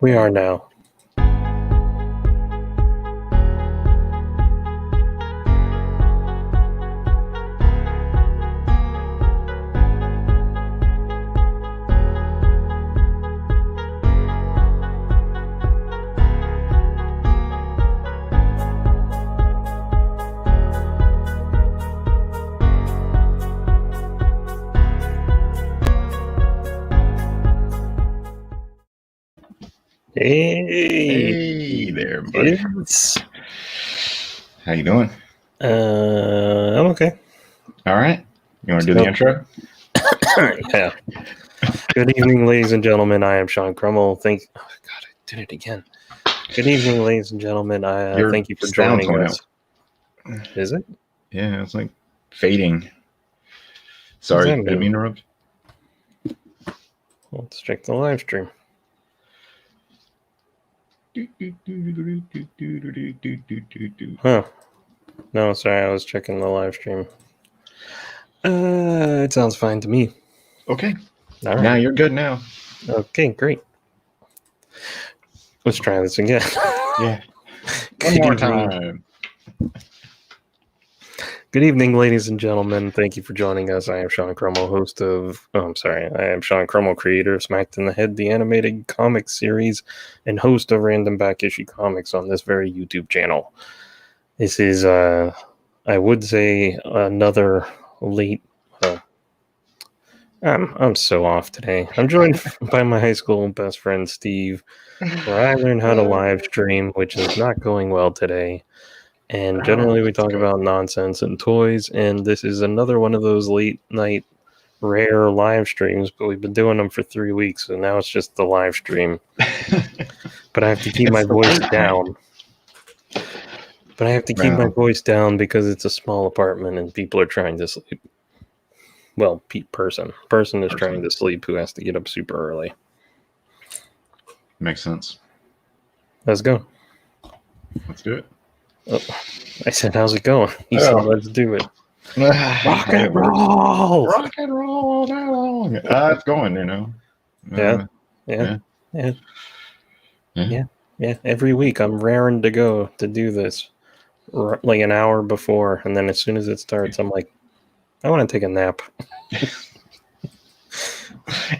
We are now. Hey there, buddy. Kids. How you doing? I'm okay. All right. You want to do the intro? Yeah. Good evening, ladies and gentlemen. I am Sean Crummell. Oh, God, I did it again. Good evening, ladies and gentlemen. Thank you for joining us. Is it? Yeah, it's like fading. Sorry, didn't mean to interrupt. Let's check the live stream. Huh. No, sorry, I was checking the live stream. It sounds fine to me. Okay. All right. Now you're good now. Okay, great. Let's try this again. Yeah. One more time. Good evening, ladies and gentlemen. Thank you for joining us. I am Sean Crummell, I am Sean Crummell, creator of Smacked in the Head, the animated comic series, and host of Random Back Issue Comics on this very YouTube channel. This is, I would say, another late... I'm so off today. I'm joined by my high school best friend, Steve, where I learned how to live stream, which is not going well today. And generally we talk about nonsense and toys, and this is another one of those late night rare live streams, but we've been doing them for 3 weeks, so now it's just the live stream. But I have to keep my voice down. My voice down because it's a small apartment and people are trying to sleep. Well, person is trying to sleep who has to get up super early. Makes sense. Let's go. Let's do it. Oh, I said, how's it going? He said, let's do it. Rock and roll! Rock and roll now! It's going, you know. Yeah. Every week I'm raring to go to do this like an hour before, and then as soon as it starts, I'm like, I want to take a nap.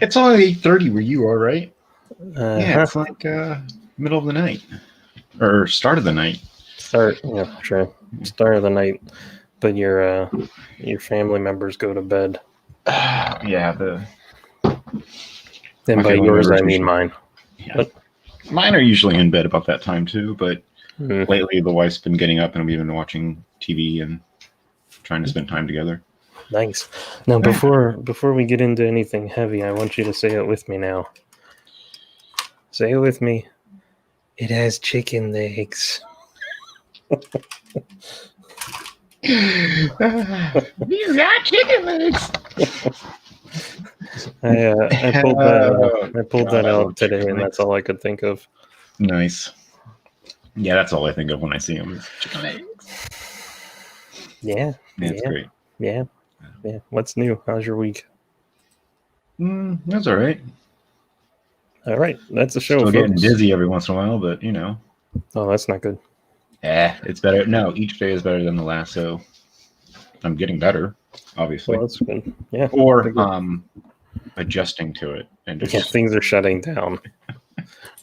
It's only 8:30 where you are, right? It's like middle of the night. Or start of the night. Start of the night. But your family members go to bed. And by yours, I mean mine. Yeah. But mine are usually in bed about that time too, but lately the wife's been getting up and we've been watching TV and trying to spend time together. Nice. Now, before we get into anything heavy, I want you to say it with me now. Say it with me. It has chicken legs. You got chicken legs. I pulled that out today, and that's all I could think of. Nice. Yeah, that's all I think of when I see them. Chicken legs. Yeah, it's great. Yeah. What's new? How's your week? That's all right. All right, that's the show. Still getting dizzy every once in a while, but you know. Oh, that's not good. It's better. No, each day is better than the last, so I'm getting better, obviously. Well, that's good. Yeah. Or adjusting to it and just things are shutting down.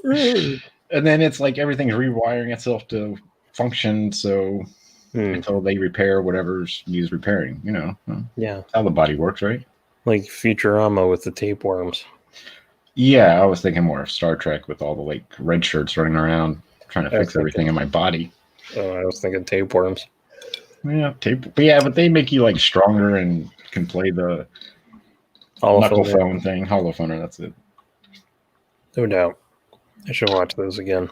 And then it's like everything's rewiring itself to function, so until they repair whatever's needs repairing, you know. Yeah. That's how the body works, right? Like Futurama with the tapeworms. Yeah, I was thinking more of Star Trek with all the like red shirts running around trying to fix everything in my body. Oh, I was thinking tapeworms. Yeah, but they make you like stronger and can play the holophoner, that's it. No doubt. I should watch those again.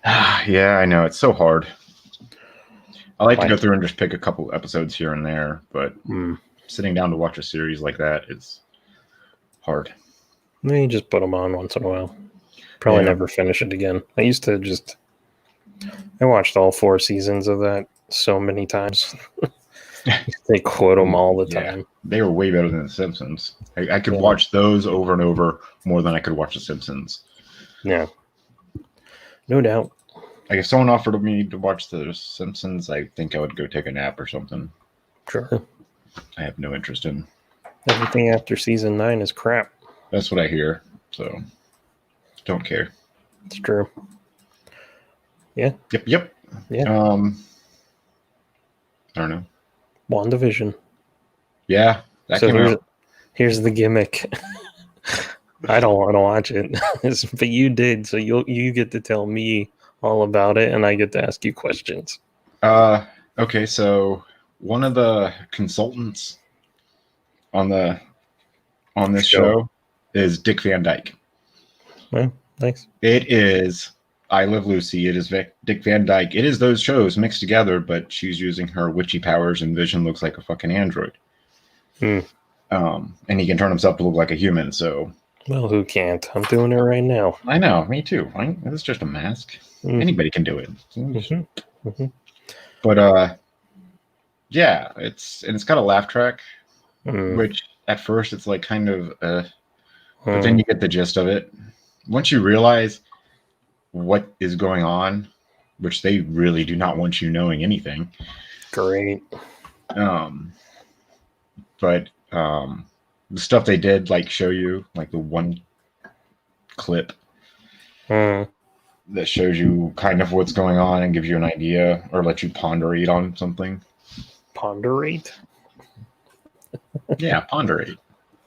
Yeah, I know. It's so hard. I like to go through and just pick a couple episodes here and there, but sitting down to watch a series like that is hard. You just put them on once in a while. Probably never finish it again. I watched all 4 seasons of that so many times. They quote them all the time. They were way better than The Simpsons. I could watch those over and over more than I could watch The Simpsons. Yeah. No doubt. Like if someone offered me to watch The Simpsons, I think I would go take a nap or something. Sure. I have no interest in. Everything after season 9 is crap. That's what I hear. So don't care. It's true. Yeah. Yep. Yeah. I don't know. WandaVision. Yeah, that came out. Here's the gimmick. I don't want to watch it, but you did, so you get to tell me all about it, and I get to ask you questions. Okay, so one of the consultants on this show is Dick Van Dyke. Well, thanks. It is I Love Lucy. It is Dick Van Dyke. It is those shows mixed together, but she's using her witchy powers, and Vision looks like a fucking android. And he can turn himself to look like a human. So, well, who can't? I'm doing it right now. I know, me too. It's just a mask. Anybody can do it. But yeah, it's got a laugh track, which at first it's like kind of, but then you get the gist of it. Once you realize what is going on, which they really do not want you knowing anything. Great. But the stuff they did, like show you, like the one clip that shows you kind of what's going on and gives you an idea or let you ponderate on something. Ponderate? Yeah, ponderate.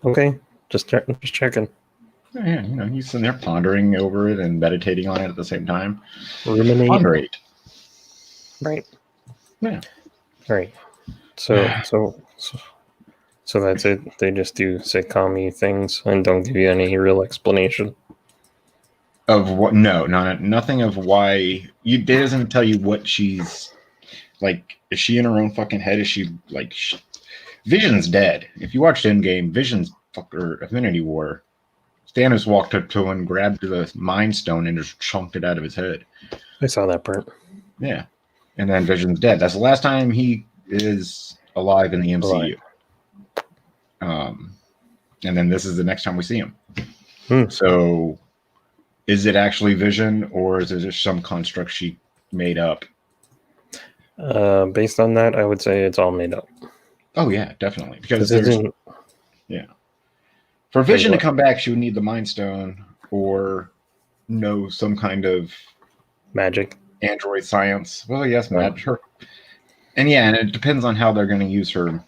Okay, just checking. Yeah, you're sitting there pondering over it and meditating on it at the same time. Ruminate. Ponderate. Right. Yeah. Right. So that's it. They just do sitcom-y things and don't give you any real explanation of what. No, nothing of why. It doesn't tell you what she's like. Is she in her own fucking head? Is she like Vision's dead? If you watched Endgame, Vision's or Infinity War, Thanos walked up to him and grabbed the Mind Stone and just chunked it out of his head. I saw that part. Yeah, and then Vision's dead. That's the last time he is alive in the MCU. And then this is the next time we see him. So is it actually Vision or is it just some construct she made up? Based on that, I would say it's all made up. Oh yeah, definitely. Because for Vision to come back, she would need the Mind Stone or know some kind of magic, android science. Well, yes, magic. And yeah, and it depends on how they're going to use her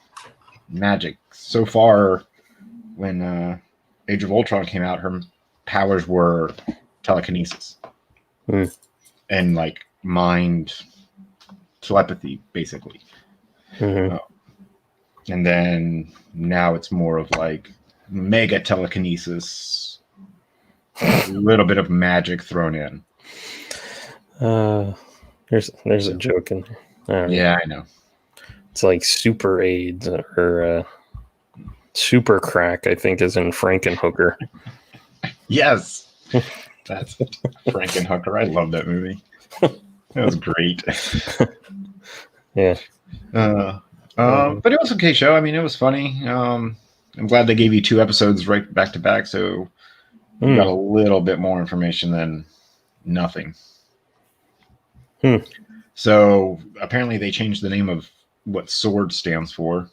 magic. So far, when Age of Ultron came out, her powers were telekinesis and like mind telepathy, basically. And then now it's more of like mega telekinesis, a little bit of magic thrown in. There's a joke in there. Yeah, I know. It's like super AIDS or super crack, I think, is in Frankenhooker. Yes, that's it. Frankenhooker. I love that movie. That was great. Yeah. But it was an okay show. I mean, it was funny. I'm glad they gave you 2 episodes right back to back, so you got a little bit more information than nothing. So apparently they changed the name of what SWORD stands for.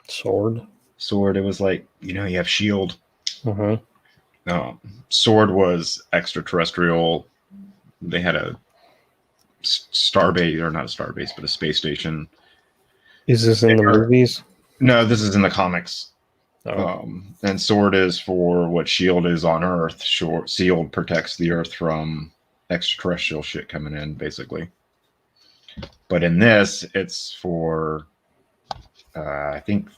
SWORD? SWORD. It was like, you have SHIELD. SWORD was extraterrestrial. They had a starbase, or not a starbase, but a space station. Is this in the movies? No, this is in the comics. And SWORD is for what SHIELD is on Earth. SHIELD protects the Earth from extraterrestrial shit coming in, basically. But in this, it's for, I think,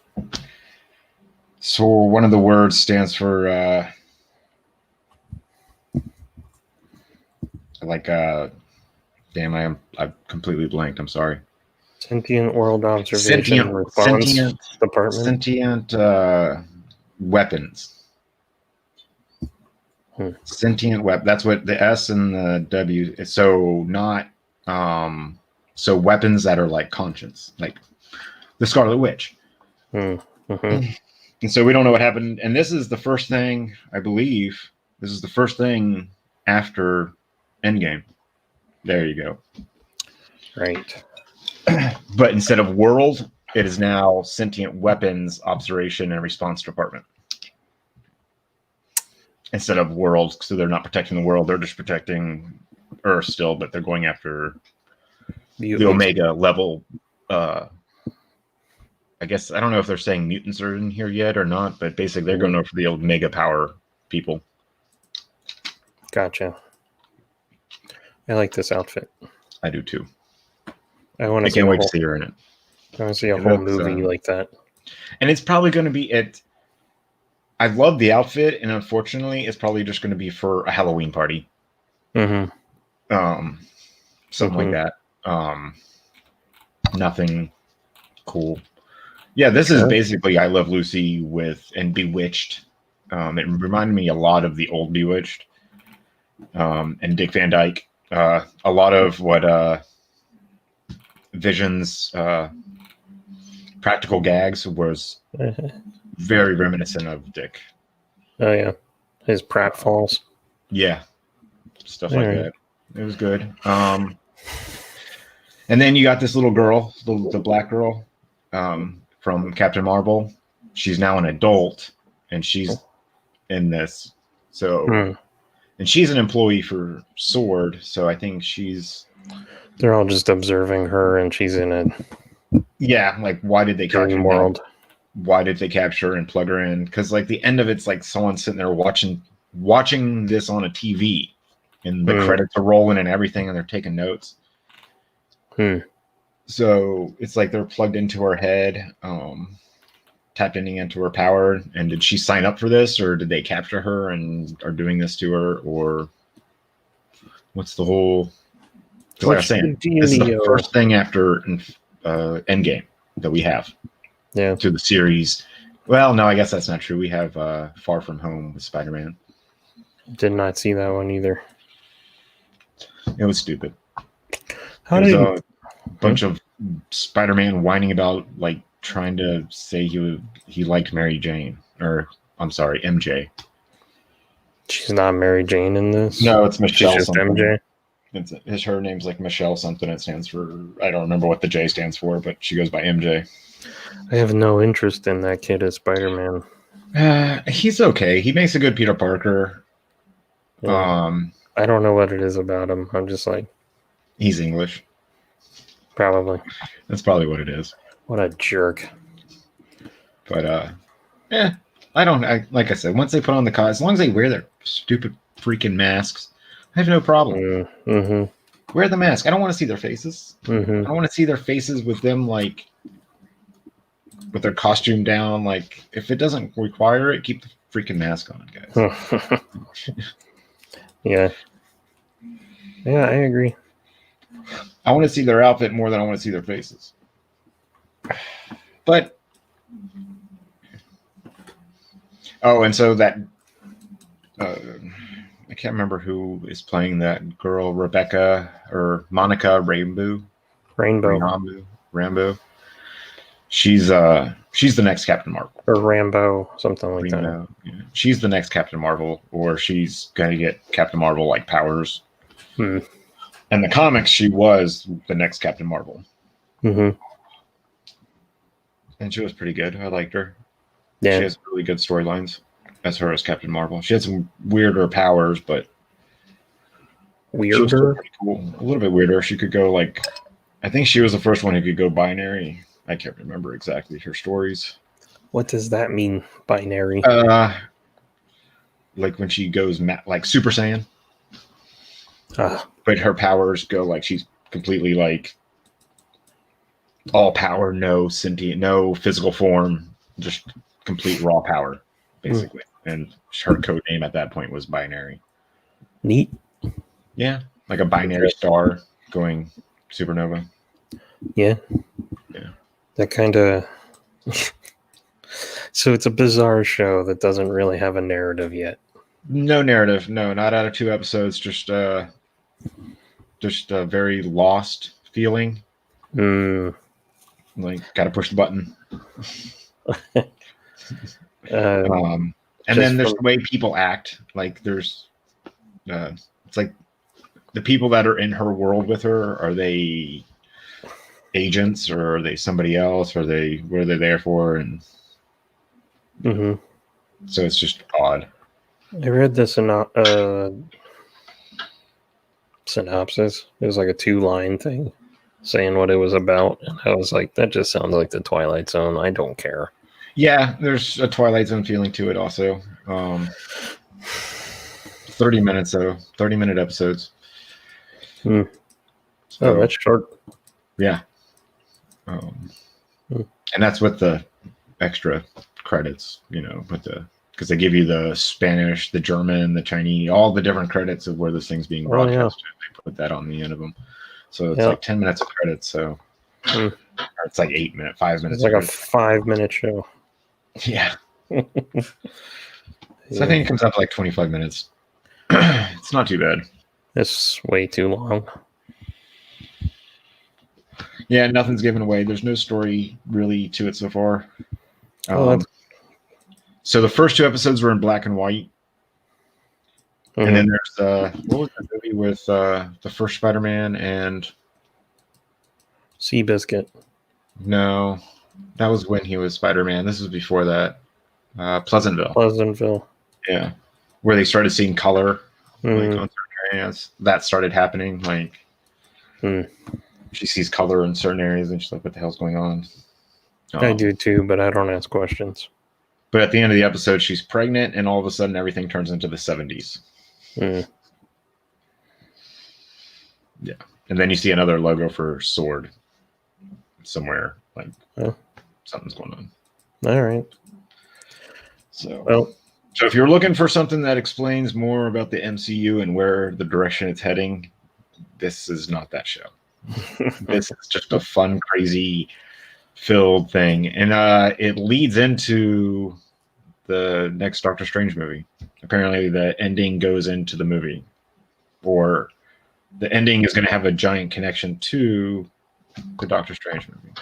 so one of the words stands for, damn, I completely blanked. I'm sorry. Sentient World Observation Response Department. Sentient weapons. Sentient weapon. That's what the S and the W is. So not so weapons that are like conscience, like the Scarlet Witch. And so we don't know what happened. And this is the first thing, I believe, this is the first thing after Endgame. There you go. Right. But instead of world, it is now sentient weapons observation and response department. Instead of world, so they're not protecting the world, they're just protecting Earth still, but they're going after the Omega level. I guess I don't know if they're saying mutants are in here yet or not, but basically they're going for the Omega power people. Gotcha. I like this outfit. I do too. I can't wait to see her in it. I want to see a whole movie like that. And it's probably going to be it. I love the outfit, and unfortunately, it's probably just going to be for a Halloween party. Mm-hmm. Something like that. Nothing cool. Yeah, this is basically I Love Lucy and Bewitched. It reminded me a lot of the old Bewitched. And Dick Van Dyke. A lot of what Vision's practical gags was very reminiscent of Dick. Oh, yeah. His pratfalls. Yeah. Stuff like that. It was good. And then you got this little girl, the black girl from Captain Marvel. She's now an adult, and she's in this. So, and she's an employee for Sword, so I think they're all just observing her, and she's in it. Yeah, like why did they capture world? Why did they capture her and plug her in? Because like the end of it's like someone sitting there watching this on a TV, and the credits are rolling and everything, and they're taking notes. So it's like they're plugged into her head, tapped into her power. And did she sign up for this, or did they capture her and are doing this to her, or what's the whole? Because like I was saying, this is the first thing after Endgame that we have. Yeah. To the series. Well, no, I guess that's not true. We have Far From Home with Spider-Man. Did not see that one either. It was stupid. How did a bunch of Spider-Man whining about like trying to say he liked Mary Jane, or I'm sorry, MJ. She's not Mary Jane in this. No, it's Michelle. She's just MJ. Her name's like Michelle something. It stands for, I don't remember what the J stands for, but she goes by MJ. I have no interest in that kid as Spider-Man. He's okay. He makes a good Peter Parker. Yeah. I don't know what it is about him. I'm just like, he's English. Probably. That's probably what it is. What a jerk. But like I said, once they put on the costume, as long as they wear their stupid freaking masks, I have no problem. Wear the mask. I don't want to see their faces. I don't want to see their faces with them like with their costume down. Like, if it doesn't require it, keep the freaking mask on, guys. Yeah, I agree. I want to see their outfit more than I want to see their faces. But and so that I can't remember who is playing that girl, Rebecca or Monica Rambeau. She's the next Captain Marvel. Or Rambo, something like that. Yeah. She's the next Captain Marvel, or she's going to get Captain Marvel like powers. In the comics, she was the next Captain Marvel. And she was pretty good. I liked her. Yeah. She has really good storylines as her as Captain Marvel. She had some weirder powers, but weirder? Pretty cool. A little bit weirder. She could go like, I think she was the first one who could go binary. I can't remember exactly her stories. What does that mean, binary? Like when she goes like Super Saiyan. But her powers go like she's completely like all power, no sentient, no physical form, just complete raw power, basically. And her code name at that point was binary. Neat. Yeah, like a binary star going supernova. Yeah. That kind of. So it's a bizarre show that doesn't really have a narrative yet. No narrative. No, not out of 2 episodes. Just a very lost feeling. Like, gotta push the button. And then there's the way people act. Like, there's it's like the people that are in her world with her, are they agents or are they somebody else? What are they there for? And so it's just odd. I read the synopsis. It was like a 2-line thing saying what it was about, and I was like, that just sounds like the Twilight Zone. I don't care. Yeah, there's a Twilight Zone feeling to it also. 30 minutes though, 30-minute episodes. So, that's short. Yeah. And that's with the extra credits, because they give you the Spanish, the German, the Chinese, all the different credits of where this thing's being broadcast. They put that on the end of them. So it's like 10 minutes of credits. So or it's like 5 minutes. It's like a 5-minute show. Yeah. So I think it comes out to like 25 minutes. It's not too bad. It's way too long. Yeah, nothing's given away. There's no story really to it so far. So the first 2 episodes were in black and white. And then there's what was the movie with the first Spider-Man and Seabiscuit? No, that was when he was Spider-Man. This was before that. Pleasantville. Yeah, where they started seeing color like on certain areas. That started happening. Like she sees color in certain areas, and she's like, "What the hell's going on?" I do too, but I don't ask questions. But at the end of the episode, she's pregnant, and all of a sudden, everything turns into the 70s. Yeah, and then you see another logo for Sword somewhere. Like something's going on. All right. So if you're looking for something that explains more about the MCU and where the direction it's heading, this is not that show. This is just a fun, crazy filled thing, and it leads into the next Doctor Strange movie. Apparently the ending goes into the movie, or the ending is going to have a giant connection to the Doctor Strange movie,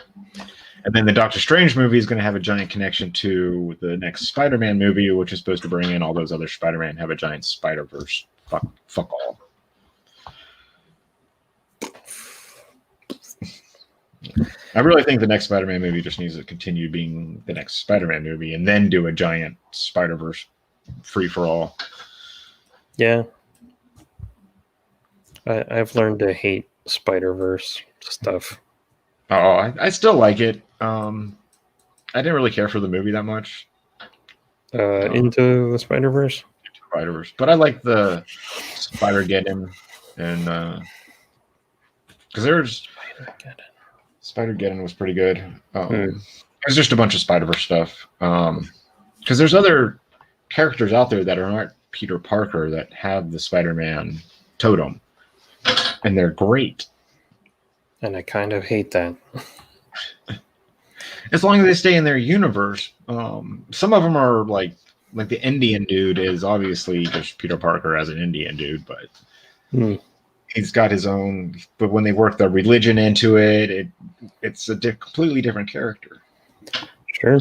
and then the Doctor Strange movie is going to have a giant connection to the next Spider-Man movie, which is supposed to bring in all those other Spider-Man, have a giant Spider-Verse. Fuck all. I really think the next Spider-Man movie just needs to continue being the next Spider-Man movie and then do a giant Spider-Verse free-for-all. Yeah. I've learned to hate Spider-Verse stuff. Oh, I still like it. I didn't really care for the movie that much. Into the Spider-Verse? Into Spider-Verse. But I like the Spider-Geddon and because there's Spider-Geddon was pretty good. There's just a bunch of Spider-Verse stuff. Because there's other characters out there that aren't Peter Parker that have the Spider-Man totem. And they're great. And I kind of hate that. As long as they stay in their universe. Some of them are like the Indian dude is obviously just Peter Parker as an Indian dude, but he's got his own. But when they work the religion into it, it's a completely different character. Sure.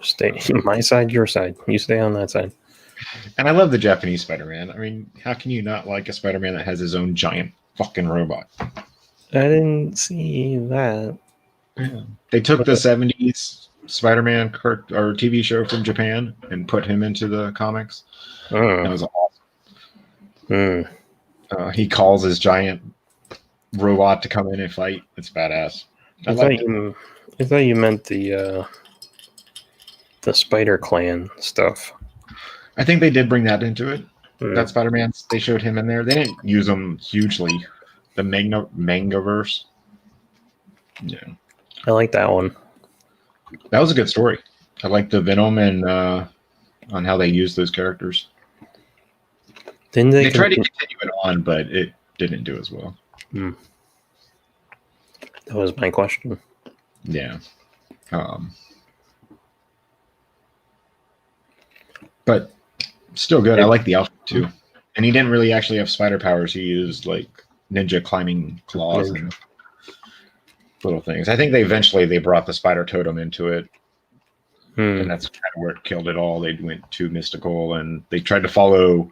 Stay my side, your side. You stay on that side. And I love the Japanese Spider-Man. I mean, how can you not like a Spider-Man that has his own giant fucking robot? I didn't see that. Yeah. They took the 70s Spider-Man or TV show from Japan and put him into the comics. That was awesome. He calls his giant robot to come in and fight. It's badass. I thought you meant the Spider Clan stuff. I think they did bring that into it. That Spider-Man, they showed him in there. They didn't use him hugely. The Mangaverse. Yeah. I like that one. That was a good story. I like the Venom and on how they used those characters. Didn't they tried to continue it on, but it didn't do as well. That was my question. Yeah. But still good. I like the outfit too. And he didn't really actually have spider powers. He used like ninja climbing claws and little things. I think they brought the spider totem into it. And that's kind of where it killed it all. They went too mystical and they tried to follow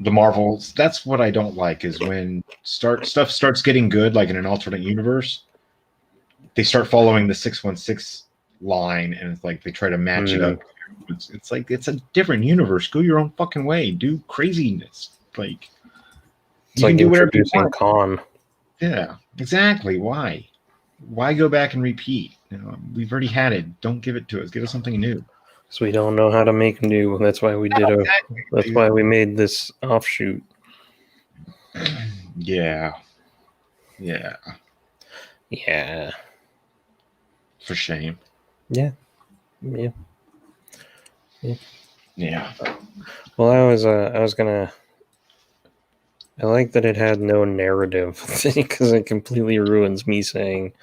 the Marvels. That's what I don't like is when stuff starts getting good, like in an alternate universe. They start following the 616 line, and it's like they try to match it up. It's like it's a different universe. Go your own fucking way. Do craziness. Like It's you like can do whatever you introducing want. Khan. Yeah, exactly. Why? Why go back and repeat? We've already had it. Don't give it to us. Give us something new. So we don't know how to make new. That's why we did Exactly, That's dude. why we made this offshoot. Yeah. Yeah. Yeah. For shame. Yeah. Yeah. Yeah. Well, I was gonna. I like that it had no narrative thing because it completely ruins me saying,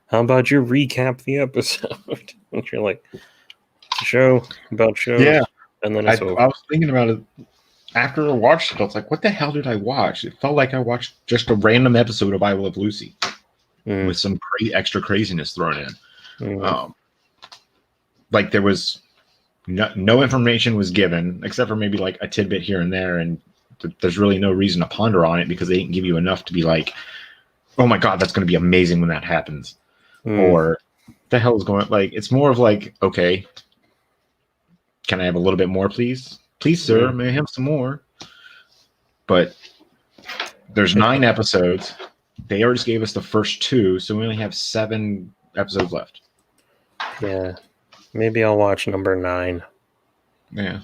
"How about you recap the episode?" And you're like, "It's a show about shows," Yeah. and then I it's over. was thinking about it after I watched it. I was like, what the hell did I watch? It felt like I watched just a random episode of I Love Lucy with some extra craziness thrown in. Like there was no information was given except for maybe like a tidbit here and there, and there's really no reason to ponder on it because they didn't give you enough to be like, oh my god, that's going to be amazing when that happens, or the hell is going. Like it's more of like, okay, can I have a little bit more, please? Please, sir, may I have some more? But there's 9 episodes. They already gave us the first 2, so we only have 7 episodes left. Yeah. Maybe I'll watch number 9. Yeah.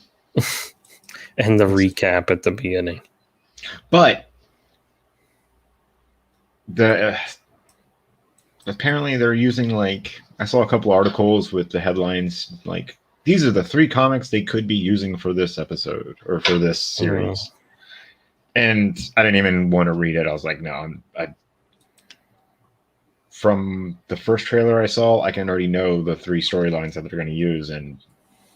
And the recap at the beginning. But apparently they're using, like, I saw a couple articles with the headlines like, these are the 3 comics they could be using for this episode or for this series. And I didn't even want to read it. I was like, no, from the first trailer I saw, I can already know the 3 storylines that they're going to use. And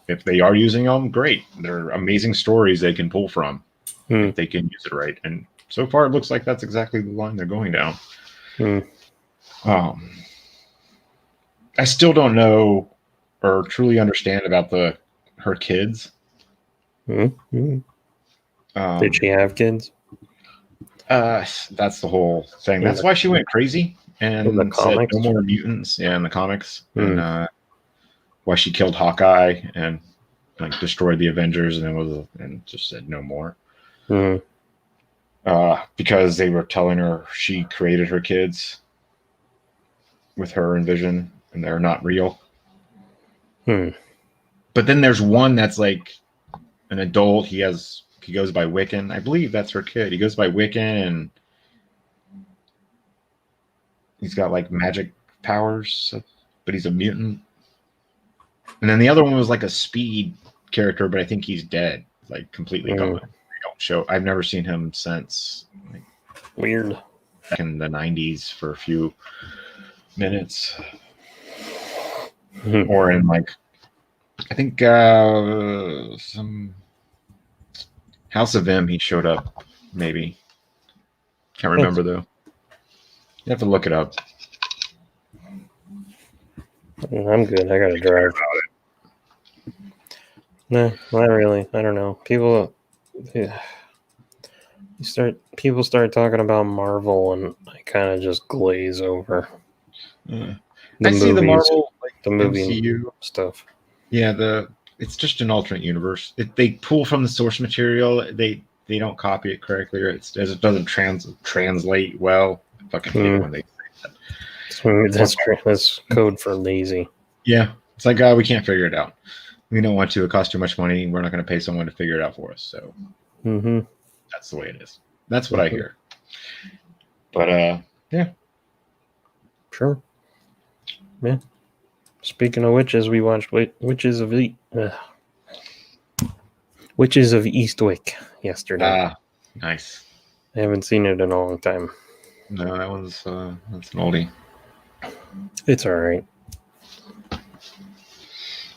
if they are using them, great. They're amazing stories they can pull from if they can use it right. And so far, it looks like that's exactly the line they're going down. I still don't know or truly understand about her kids. Did she have kids? That's the whole thing. That's why she went crazy and said no more mutants. Yeah, in the comics, and why she killed Hawkeye and like destroyed the Avengers, and just said no more. Because they were telling her she created her kids with her and Vision, and they're not real. But then there's one that's like an adult. He goes by Wiccan. I believe that's her kid. He goes by Wiccan, and he's got like magic powers, but he's a mutant. And then the other one was like a Speed character, but I think he's dead, like completely gone. They don't show. I've never seen him since. Like, weird. Back in the 90s for a few minutes, or in like, I think some House of M. He showed up, maybe. Can't remember though. You have to look it up. I'm good. I gotta drive. No, not really. I don't know. People start talking about Marvel, and I kind of just glaze over. I see the Marvel, like the movie MCU stuff. Yeah, it's just an alternate universe. They pull from the source material. They don't copy it correctly, or it doesn't translate well. I fucking hate when they say that. That's code for lazy. Yeah, it's like we can't figure it out. We don't want to. It costs too much money. We're not going to pay someone to figure it out for us. So that's the way it is. That's what I hear. But yeah, sure. Yeah. Speaking of witches, we watched Witches of Eastwick yesterday. Nice. I haven't seen it in a long time. No, that's an oldie. It's all right.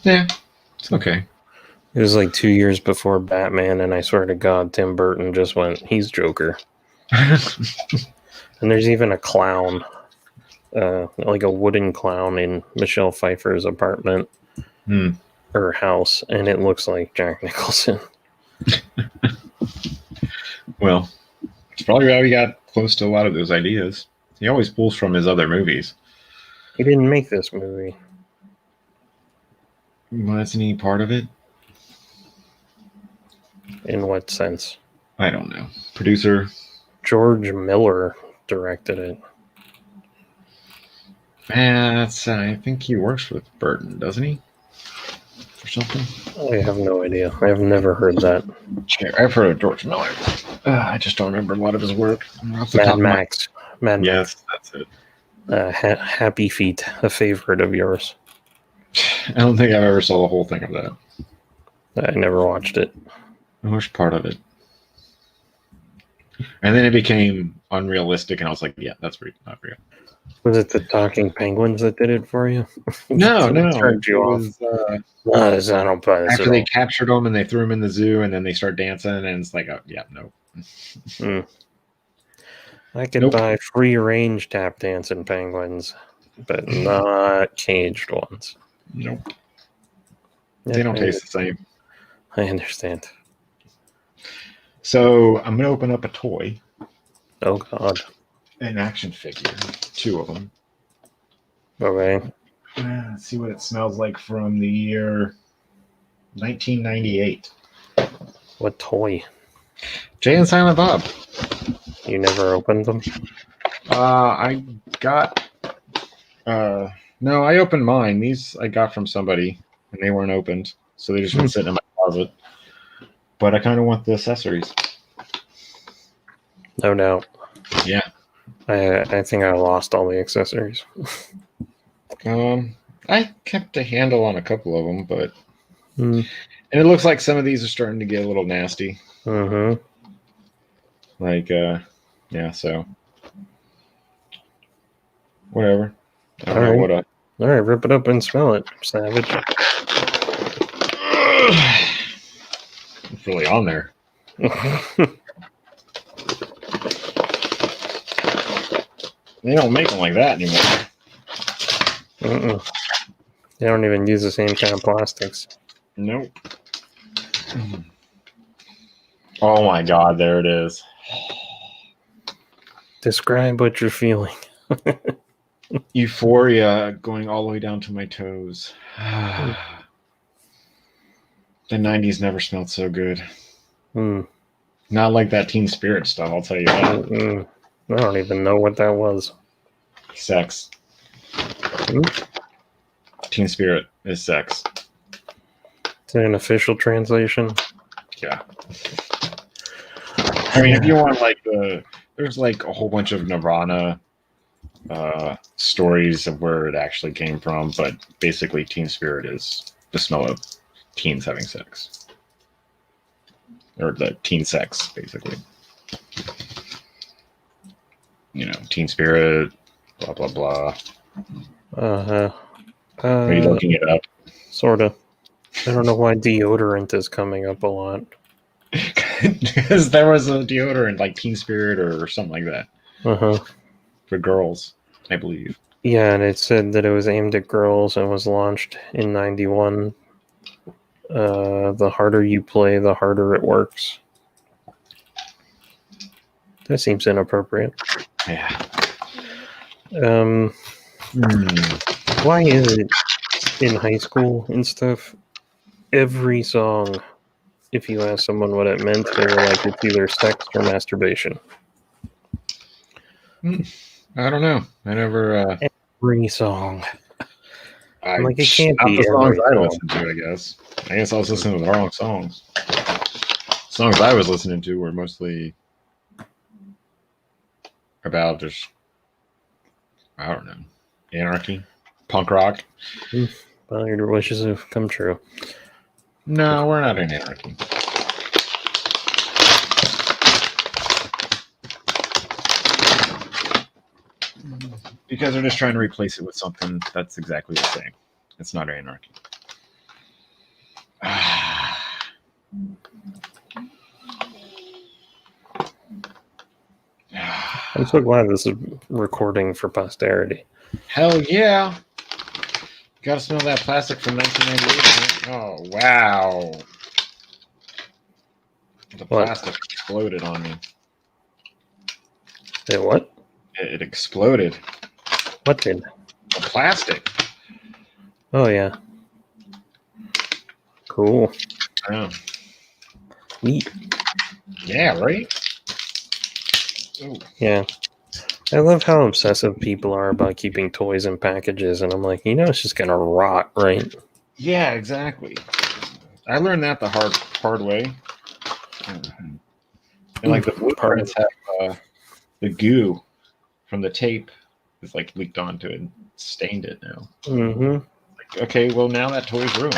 Yeah, it's okay. It was like 2 years before Batman, and I swear to God, Tim Burton just went, he's Joker. And there's even a clown, like a wooden clown in Michelle Pfeiffer's apartment or house, and it looks like Jack Nicholson. Well, it's probably how he got close to a lot of those ideas. He always pulls from his other movies. He didn't make this movie. Wasn't he part of it? In what sense? I don't know. Producer? George Miller directed it. I think he works with Burton, doesn't he? Or something? I have no idea. I have never heard that. I've heard of George Miller. I just don't remember a lot of his work. Mad Max. Yes, that's it. Happy Feet, a favorite of yours. I don't think I've ever saw the whole thing of that. I never watched it. Which part of it? And then it became unrealistic, and I was like, yeah, that's not real. Was it the talking penguins that did it for you? No. Turned you off. I don't buy this after they captured them and they threw them in the zoo, and then they start dancing, and it's like, oh, yeah, no. I could buy free-range tap dancing penguins, but not caged ones. Nope. They don't taste the same. I understand. So I'm going to open up a toy. Oh, God. An action figure. 2 of them. Okay. Let's see what it smells like from the year 1998. What toy? Jay and Silent Bob. You never opened them? I got... no, I opened mine. These I got from somebody, and they weren't opened. So they just been sitting in my closet. But I kind of want the accessories. No doubt. Yeah. I think I lost all the accessories. I kept a handle on a couple of them, but... And it looks like some of these are starting to get a little nasty. Mm-hmm. Like, yeah, so... Whatever. I don't know what I... All right, rip it up and smell it, savage. It's really on there. They don't make them like that anymore. They don't even use the same kind of plastics. Nope. Oh my God, there it is. Describe what you're feeling. Euphoria going all the way down to my toes. The 90s never smelled so good. Not like that Teen Spirit stuff, I'll tell you that. I don't even know what that was. Sex. Teen Spirit is sex. Is it an official translation? Yeah. I mean, if you want like there's like a whole bunch of Nirvana stories of where it actually came from, but basically Teen Spirit is the smell of teens having sex. Or the teen sex, basically. You know, Teen Spirit, blah, blah, blah. Are you looking it up? Sort of. I don't know why deodorant is coming up a lot. Because there was a deodorant like Teen Spirit or something like that. For girls, I believe. Yeah, and it said that it was aimed at girls and was launched in 91. The harder you play, the harder it works. That seems inappropriate. Yeah. Why is it in high school and stuff, every song, if you ask someone what it meant, they were like, it's either sex or masturbation? I don't know. I never... Every song. I'm like, it can't not be the songs I song. listened to, I guess. I guess I was listening to the wrong songs. Songs I was listening to were mostly about just, I don't know, anarchy, punk rock. Well, your wishes have come true. No, we're not in anarchy. Because they're just trying to replace it with something that's exactly the same. It's not anarchy. I'm so glad this is recording for posterity. Hell yeah. Gotta smell that plastic from 1998. Oh, wow. The plastic. exploded on me. It what? It exploded. What did? The plastic. Oh, yeah. Cool. Oh. Neat. Yeah, right? Ooh. Yeah. I love how obsessive people are about keeping toys in packages, and I'm like, it's just gonna rot, right? Yeah, exactly. I learned that the hard way. And like the blueprints have the goo from the tape is like leaked onto it and stained it now. Mm-hmm. Like, okay, well now that toy's ruined.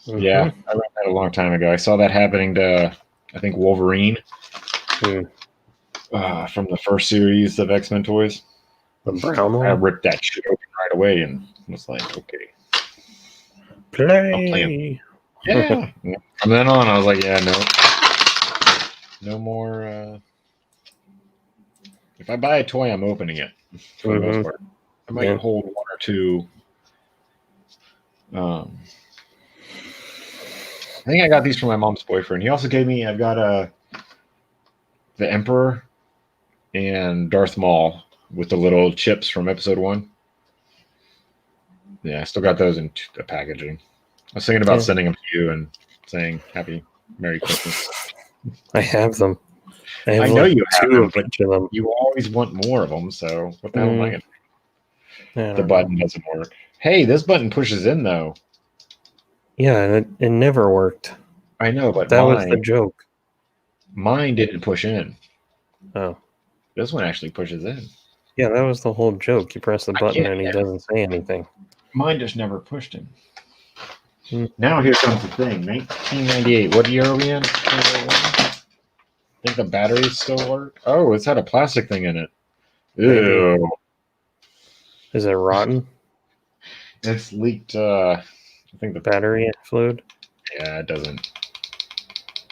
Mm-hmm. Yeah, I learned that a long time ago. I saw that happening to, I think, Wolverine from the first series of X-Men toys. The brown one? I ripped that shit open right away and was like, okay. Play! Yeah. From then on, I was like, yeah, no more. If I buy a toy, I'm opening it for the most part. I might hold one or two. I think I got these from my mom's boyfriend. He also gave me. I've got the Emperor and Darth Maul with the little chips from Episode 1. Yeah, I still got those in the packaging. I was thinking about sending them to you and saying Happy Merry Christmas. I have them. I know you have them, but you always want more of them, so what the hell am I going to do? The button doesn't work. Hey, this button pushes in, though. Yeah, it never worked. I know, but that was the joke. Mine didn't push in. Oh. This one actually pushes in. Yeah, that was the whole joke. You press the button and he doesn't say anything. Mine just never pushed in. Now here comes the thing. 1998. What year are we in? I think the batteries still work. Oh, it's had a plastic thing in it. Ew. Maybe. Is it rotten? It's leaked. I think the battery fluid. Yeah, it doesn't.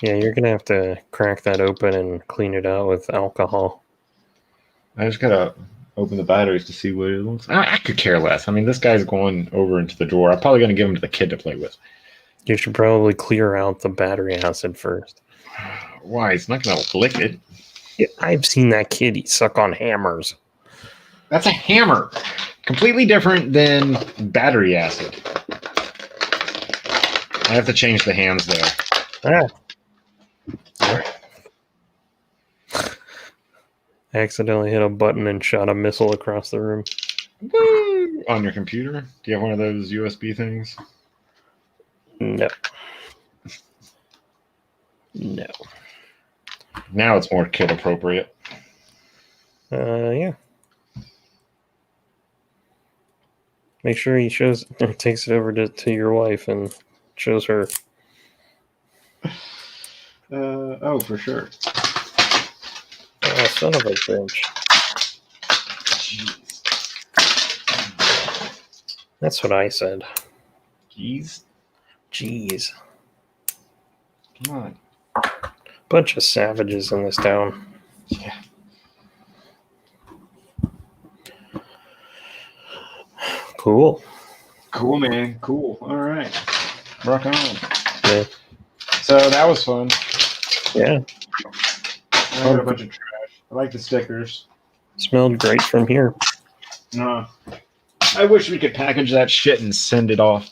Yeah, you're gonna have to crack that open and clean it out with alcohol. I just gotta open the batteries to see what it looks like. I could care less. I mean, this guy's going over into the drawer. I'm probably gonna give him to the kid to play with. You should probably clear out the battery acid first. Why? It's not gonna lick it. Yeah, I've seen that kid suck on hammers. That's a hammer. Completely different than battery acid. I have to change the hands there. I accidentally hit a button and shot a missile across the room. Woo! On your computer? Do you have one of those USB things? No. No. Now it's more kid appropriate. Yeah. Make sure he takes it over to your wife and shows her. Oh, for sure. Oh, son of a bitch. Jeez. That's what I said. Jeez. Jeez. Come on. Bunch of savages in this town. Yeah. Cool. Cool, man. Cool. All right. Rock on. Yeah. So that was fun. Yeah. I got a bunch of trash. I like the stickers. Smelled great from here. No. I wish we could package that shit and send it off.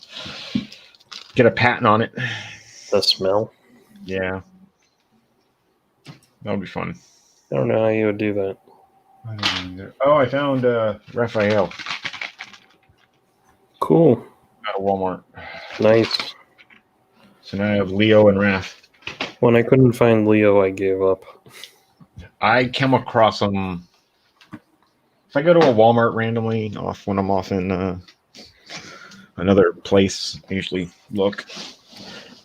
Get a patent on it. The smell? Yeah. That would be fun. I don't know how you would do that. I don't either. Oh, I found Raphael. Cool. At Walmart. Nice. So now I have Leo and Raph. When I couldn't find Leo, I gave up. I came across them. If I go to a Walmart randomly, when I'm off in another place, I usually look.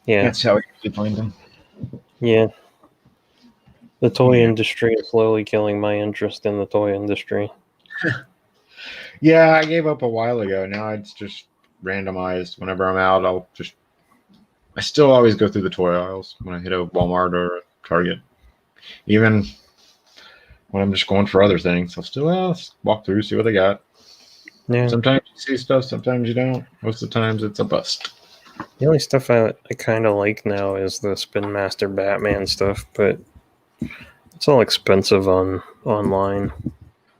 Yeah. That's how I usually find them. Yeah. The toy industry is slowly killing my interest in the toy industry. Yeah, I gave up a while ago. Now it's just randomized. Whenever I'm out, I still always go through the toy aisles when I hit a Walmart or a Target. Even when I'm just going for other things, I'll still walk through, see what they got. Yeah. Sometimes you see stuff, sometimes you don't. Most of the times it's a bust. The only stuff I kind of like now is the Spin Master Batman stuff, but it's all expensive online.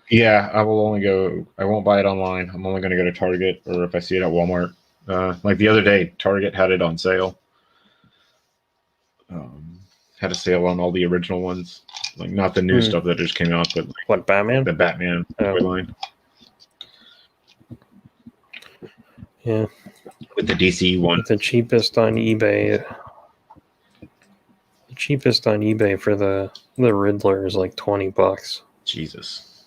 Yeah, I won't buy it online. I'm only going to go to Target, or if I see it at Walmart. Like the other day, Target had it on sale. Had a sale on all the original ones, like not the new stuff that just came out, but like what, Batman? the Batman toy line. Yeah, with the DC one. The cheapest on eBay. The cheapest on eBay for the Riddler is like $20. Jesus.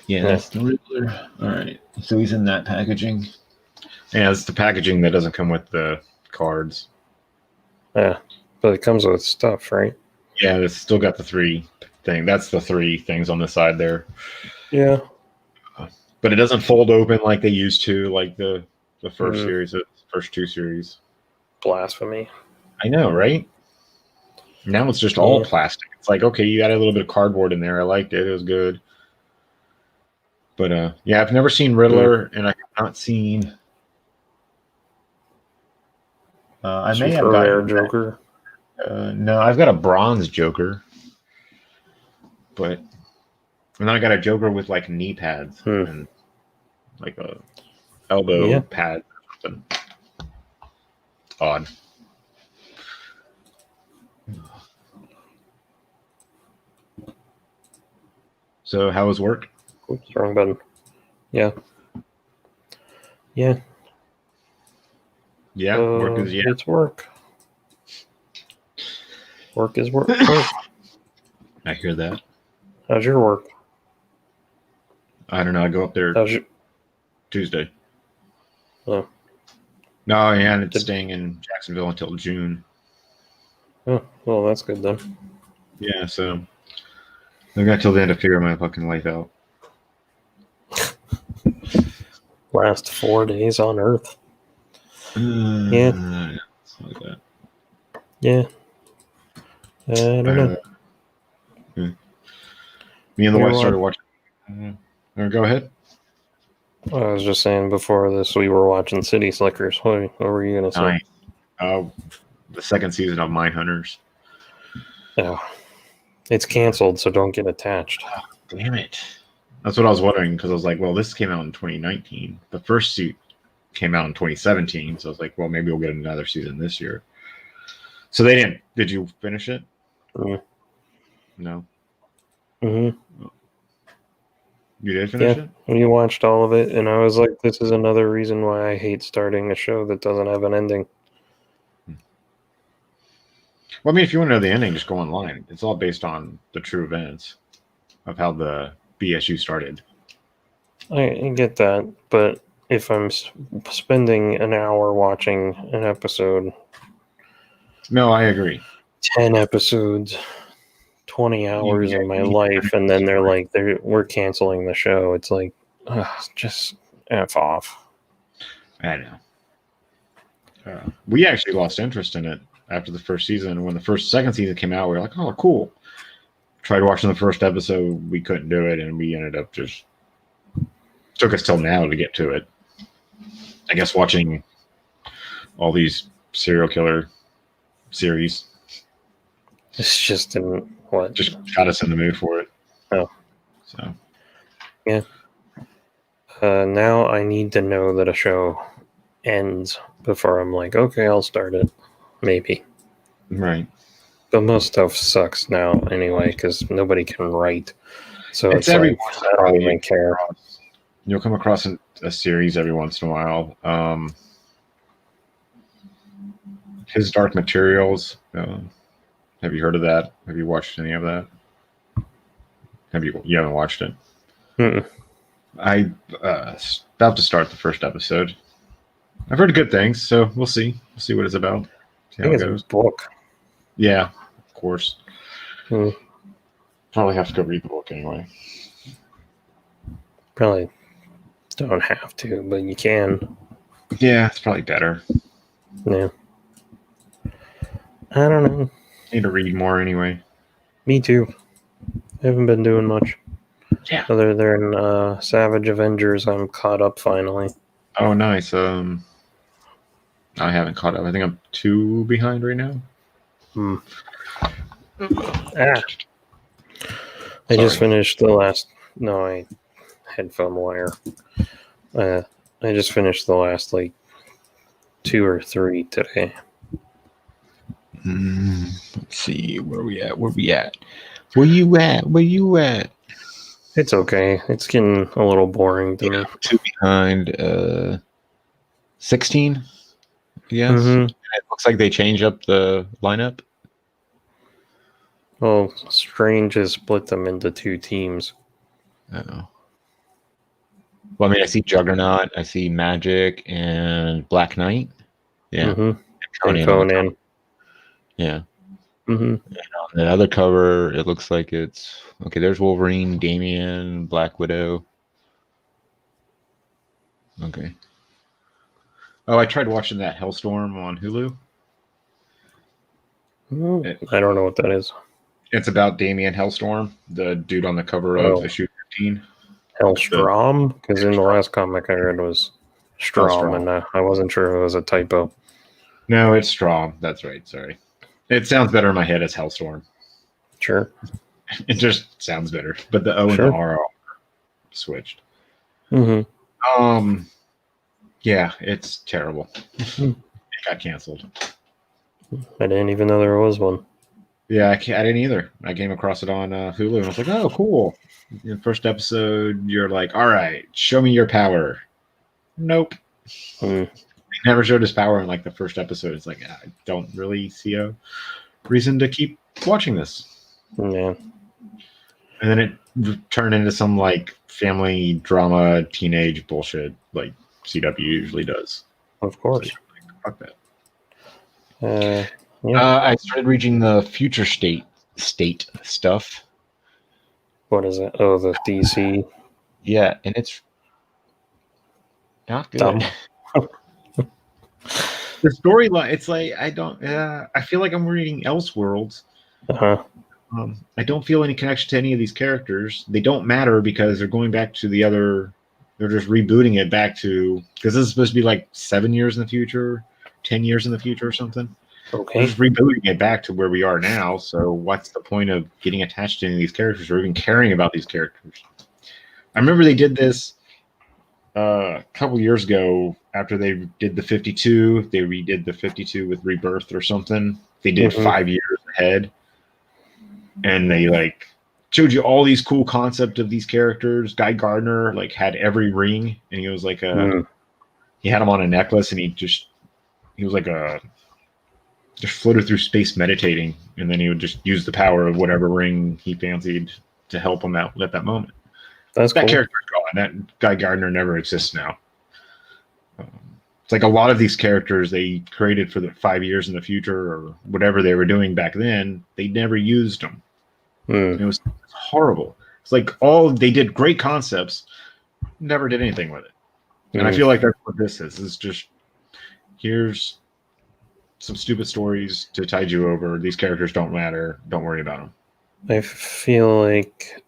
Yeah, that's the Riddler. All right, so he's in that packaging. Yeah, it's the packaging that doesn't come with the cards. Yeah, but it comes with stuff, right? Yeah, it's still got the 3 thing. That's the 3 things on the side there. Yeah. But it doesn't fold open like they used to, like the first series, the first 2 series. Blasphemy. I know, right? Now it's just all plastic. It's like, okay, you added a little bit of cardboard in there. I liked it. It was good. But yeah, I've never seen Riddler, and I have not seen. I may have got rare Joker. No, I've got a bronze Joker, but and then I got a Joker with like knee pads and like a elbow pad or something. Odd. So how was work? Oops, wrong button. Yeah. Yeah. Yeah, work is It's work. Work is work. I hear that. How's your work? I don't know. I go up there Tuesday. Oh. No, yeah, and it's staying in Jacksonville until June. Oh, well, that's good then. Yeah, so I've got till the end to figure my fucking life out. Last 4 days on Earth. Yeah. Like that. Yeah. I don't know. Me and the wife started watching. Go ahead. I was just saying before this, we were watching City Slickers. What were you going to say? The second season of Mindhunters. Oh, it's canceled, so don't get attached. Oh, damn it. That's what I was wondering, because I was like, well, this came out in 2019. The first season came out in 2017, so I was like, well, maybe we'll get another season this year. So they didn't. Did you finish it? No. Mm-hmm. You did finish it? We watched all of it, and I was like, this is another reason why I hate starting a show that doesn't have an ending. Well, I mean, if you want to know the ending, just go online. It's all based on the true events of how the BSU started. I get that, but if I'm spending an hour watching an episode... No, I agree. 10 episodes, 20 hours of my life, and then they're like, we're canceling the show. It's like, just F off. I know. We actually lost interest in it after the first season. When the second season came out, we were like, oh, cool. Tried watching the first episode. We couldn't do it, and we ended up just... Took us till now to get to it. I guess watching all these serial killer series. It's just just got us in the mood for it. Oh. So. Yeah. Now I need to know that a show ends before I'm like, okay, I'll start it. Maybe. Right. But most stuff sucks now anyway, because nobody can write. So it's every like, I don't even care. You'll come across a series every once in a while. His Dark Materials. Have you heard of that? Have you watched any of that? You haven't watched it? Mm-mm. I about to start the first episode. I've heard good things, so we'll see. We'll see what it's about. See how it goes. It's a book. Yeah, of course. Probably have to go read the book anyway. Probably don't have to, but you can. Yeah, it's probably better. Yeah. I don't know. Need to read more anyway. Me too. I haven't been doing much. Yeah. Other than Savage Avengers, I'm caught up finally. Oh, nice. I haven't caught up. I think I'm 2 behind right now. I just finished the last. No, I headphone wire. I just finished the last 2 or 3 today. Let's see, where we at? Where you at? It's okay. It's getting a little boring to me. 2 behind. 16. Yes. Mm-hmm. It looks like they change up the lineup. Well, Strange has split them into 2 teams. Oh. Well, I mean, I see Juggernaut, I see Magic, and Black Knight. Yeah. Mm-hmm. And Conan. Yeah. Mm-hmm. And on the other cover, it looks like it's okay. There's Wolverine, Damian, Black Widow. Okay. Oh, I tried watching that Hellstorm on Hulu. I don't know what that is. It's about Damian Hellstorm, the dude on the cover of issue 15. Hellstrom? Because in the last comic I read was Strom, and I wasn't sure if it was a typo. No, it's Strom. That's right. Sorry. It sounds better in my head as Hellstorm. Sure. It just sounds better. But the O and the R are switched. Mm-hmm. Yeah, it's terrible. It got canceled. I didn't even know there was one. Yeah, I didn't either. I came across it on Hulu, and I was like, oh, cool. In the first episode, you're like, all right, show me your power. Nope. He never showed his power in the first episode. It's like, I don't really see a reason to keep watching this. Yeah. And then it turned into some family drama, teenage bullshit like CW usually does. Of course. So, fuck that. Yeah. I started reading the Future State stuff. What is it? Oh, the DC. Yeah, and it's not good. Dumb. The storyline, it's I feel like I'm reading Elseworlds. Uh-huh. I don't feel any connection to any of these characters. They don't matter because they're going back to the other. They're just rebooting it back to, because this is supposed to be 7 years in the future, 10 years in the future or something. Okay. They're just rebooting it back to where we are now. So what's the point of getting attached to any of these characters or even caring about these characters? I remember they did this a couple years ago after they did the 52. They redid the 52 with Rebirth or something. They did 5 years ahead. And they showed you all these cool concepts of these characters. Guy Gardner had every ring, and he was he had them on a necklace, and he was just floated through space meditating, and then he would just use the power of whatever ring he fancied to help him out at that moment. That's that cool. Character's gone. That Guy Gardner never exists now. It's a lot of these characters they created for the 5 years in the future or whatever they were doing back then. They never used them. It was horrible. It's they did great concepts, never did anything with it. And I feel like that's what this is. It's just, here's some stupid stories to tide you over. These characters don't matter. Don't worry about them. I feel like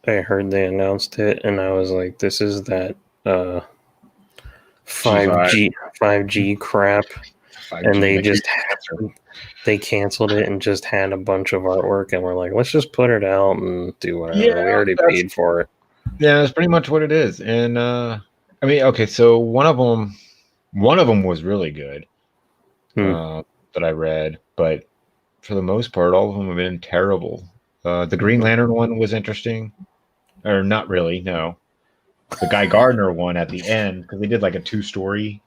I heard they announced it, and I was like, this is that 5G crap. 5G, and they canceled it and just had a bunch of artwork, and we're like, let's just put it out and do whatever. Yeah, we already paid for it. Yeah, that's pretty much what it is. And I mean, okay, so one of them was really good that I read, but for the most part, all of them have been terrible. The Green Lantern one was interesting, or not really. No, the Guy Gardner one at the end, because they did a 2-story.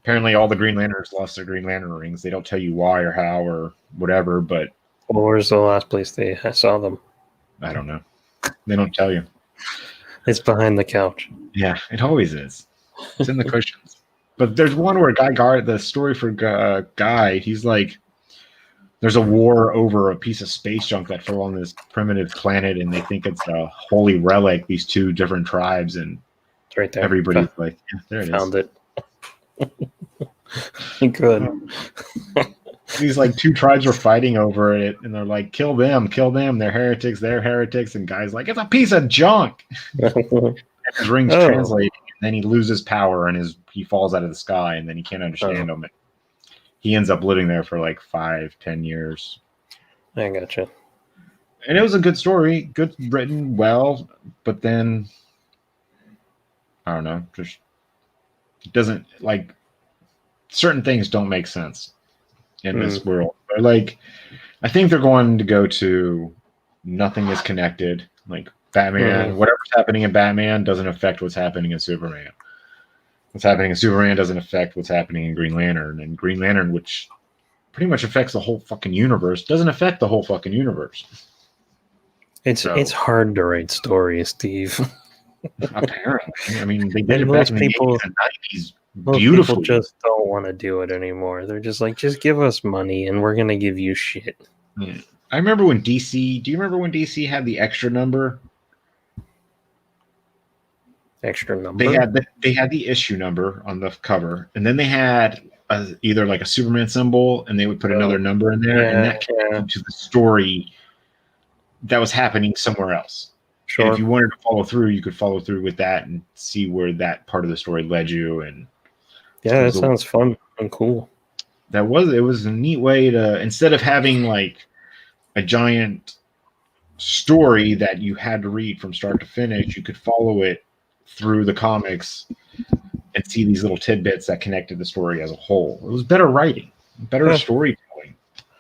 Apparently, all the Green Lanterns lost their Green Lantern rings. They don't tell you why or how or whatever, but... Well, where's the last place I saw them? I don't know. They don't tell you. It's behind the couch. Yeah, it always is. It's in the cushions. But there's one where the story for Guy, he's there's a war over a piece of space junk that fell on this primitive planet, and they think it's a holy relic, these 2 different tribes, and it's right there. Everybody's yeah, there it Found it. Good. These 2 tribes were fighting over it, and they're like, kill them, they're heretics, and Guy's like, it's a piece of junk. And his ring's translating, then he loses power and he falls out of the sky, and then he can't understand him. He ends up living there for like 5-10 years. I gotcha. And it was a good story, good written, well, but then I don't know, just it doesn't like certain things don't make sense in this world. Like, I think they're going to go to nothing is connected. Like Batman, whatever's happening in Batman doesn't affect what's happening in Superman. What's happening in Superman doesn't affect what's happening in Green Lantern. And Green Lantern, which pretty much affects the whole fucking universe, doesn't affect the whole fucking universe. It's hard to write stories, Steve. Apparently. I mean, they did it back in the 80s and 90s. Most people just don't want to do it anymore. They're just like, just give us money and we're going to give you shit. Yeah. I remember when DC, do you remember when DC had the extra number? Extra number? They had the issue number on the cover, and then they had either like a Superman symbol, and they would put another number in there, and that connected to the story that was happening somewhere else. Sure. And if you wanted to follow through, you could follow through with that and see where that part of the story led you. And yeah, that sounds fun and cool. It was a neat way to, instead of having like a giant story that you had to read from start to finish, you could follow it through the comics and see these little tidbits that connected the story as a whole. It was better writing, better storytelling.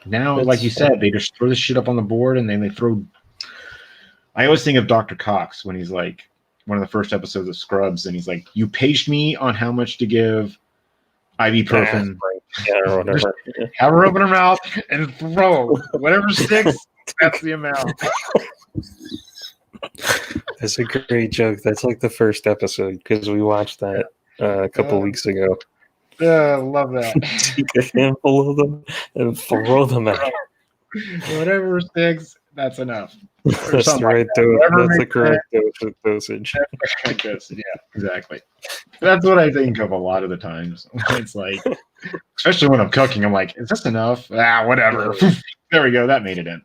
Now, like you said, they just throw this shit up on the board and then they throw. I always think of Dr. Cox when he's like one of the first episodes of Scrubs, and he's like, "You paged me on how much to give ibuprofen." Or whatever. Have her open her mouth and throw whatever sticks. That's the amount. That's a great joke. That's like the first episode because we watched that a couple weeks ago. I love that. Take a handful of them and throw them out. Whatever sticks, that's enough. That's the right dose. That's the correct dosage. Yeah, exactly. That's what I think of a lot of the times. It's like, especially when I'm cooking, I'm like, is this enough? Whatever. There we go. That made it in.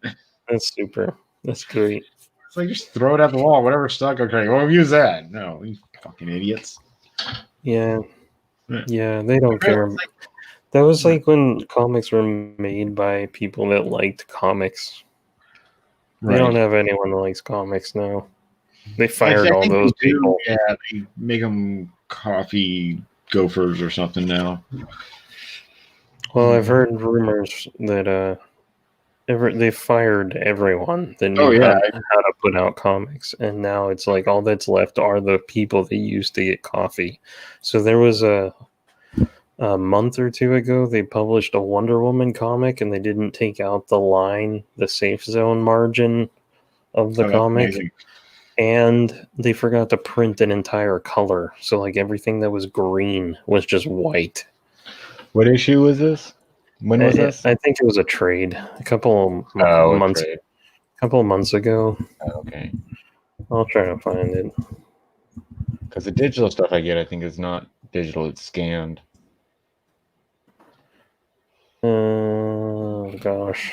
That's super. That's great. It's like, just throw it at the wall. Whatever stuck. Okay, well, use that. No, you fucking idiots. Yeah. Yeah, they don't care. That was like when comics were made by people that liked comics. Right. They don't have anyone that likes comics now. They fired all those people. Yeah, they make them coffee gophers or something now. Well, I've heard rumors that they fired everyone that knew how to put out comics, and now it's like all that's left are the people that used to get coffee. So there was a month or two ago, they published a Wonder Woman comic, and they didn't take out the safe zone margin of the comic. Amazing. And they forgot to print an entire color. So like everything that was green was just white. What issue was this? When was this? I think it was a trade. A couple of months ago. Oh, okay. I'll try to find it. Because the digital stuff I get, I think, is not digital, it's scanned. Oh gosh.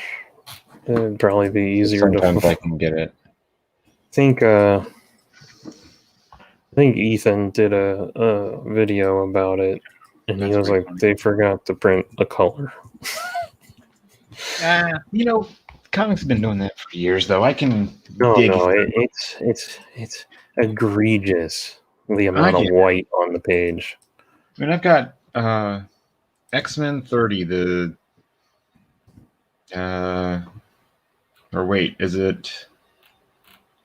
It'd probably be easier. Sometimes I can get it. I think Ethan did a video about it, and he was like, they forgot to print a color. Comics have been doing that for years, though. I can it's egregious the amount of white on the page. I mean, I've got X-Men 30, is it?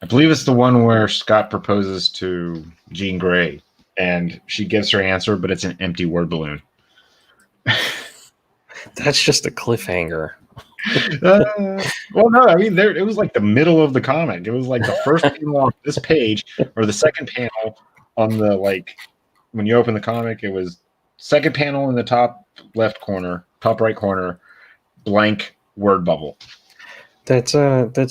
I believe it's the one where Scott proposes to Jean Grey, and she gives her answer, but it's an empty word balloon. That's just a cliffhanger. Well, no, I mean, it was like the middle of the comic. It was like the first panel on this page, or the second panel on the, like, when you open the comic, it was second panel in the top right corner, blank word bubble. That's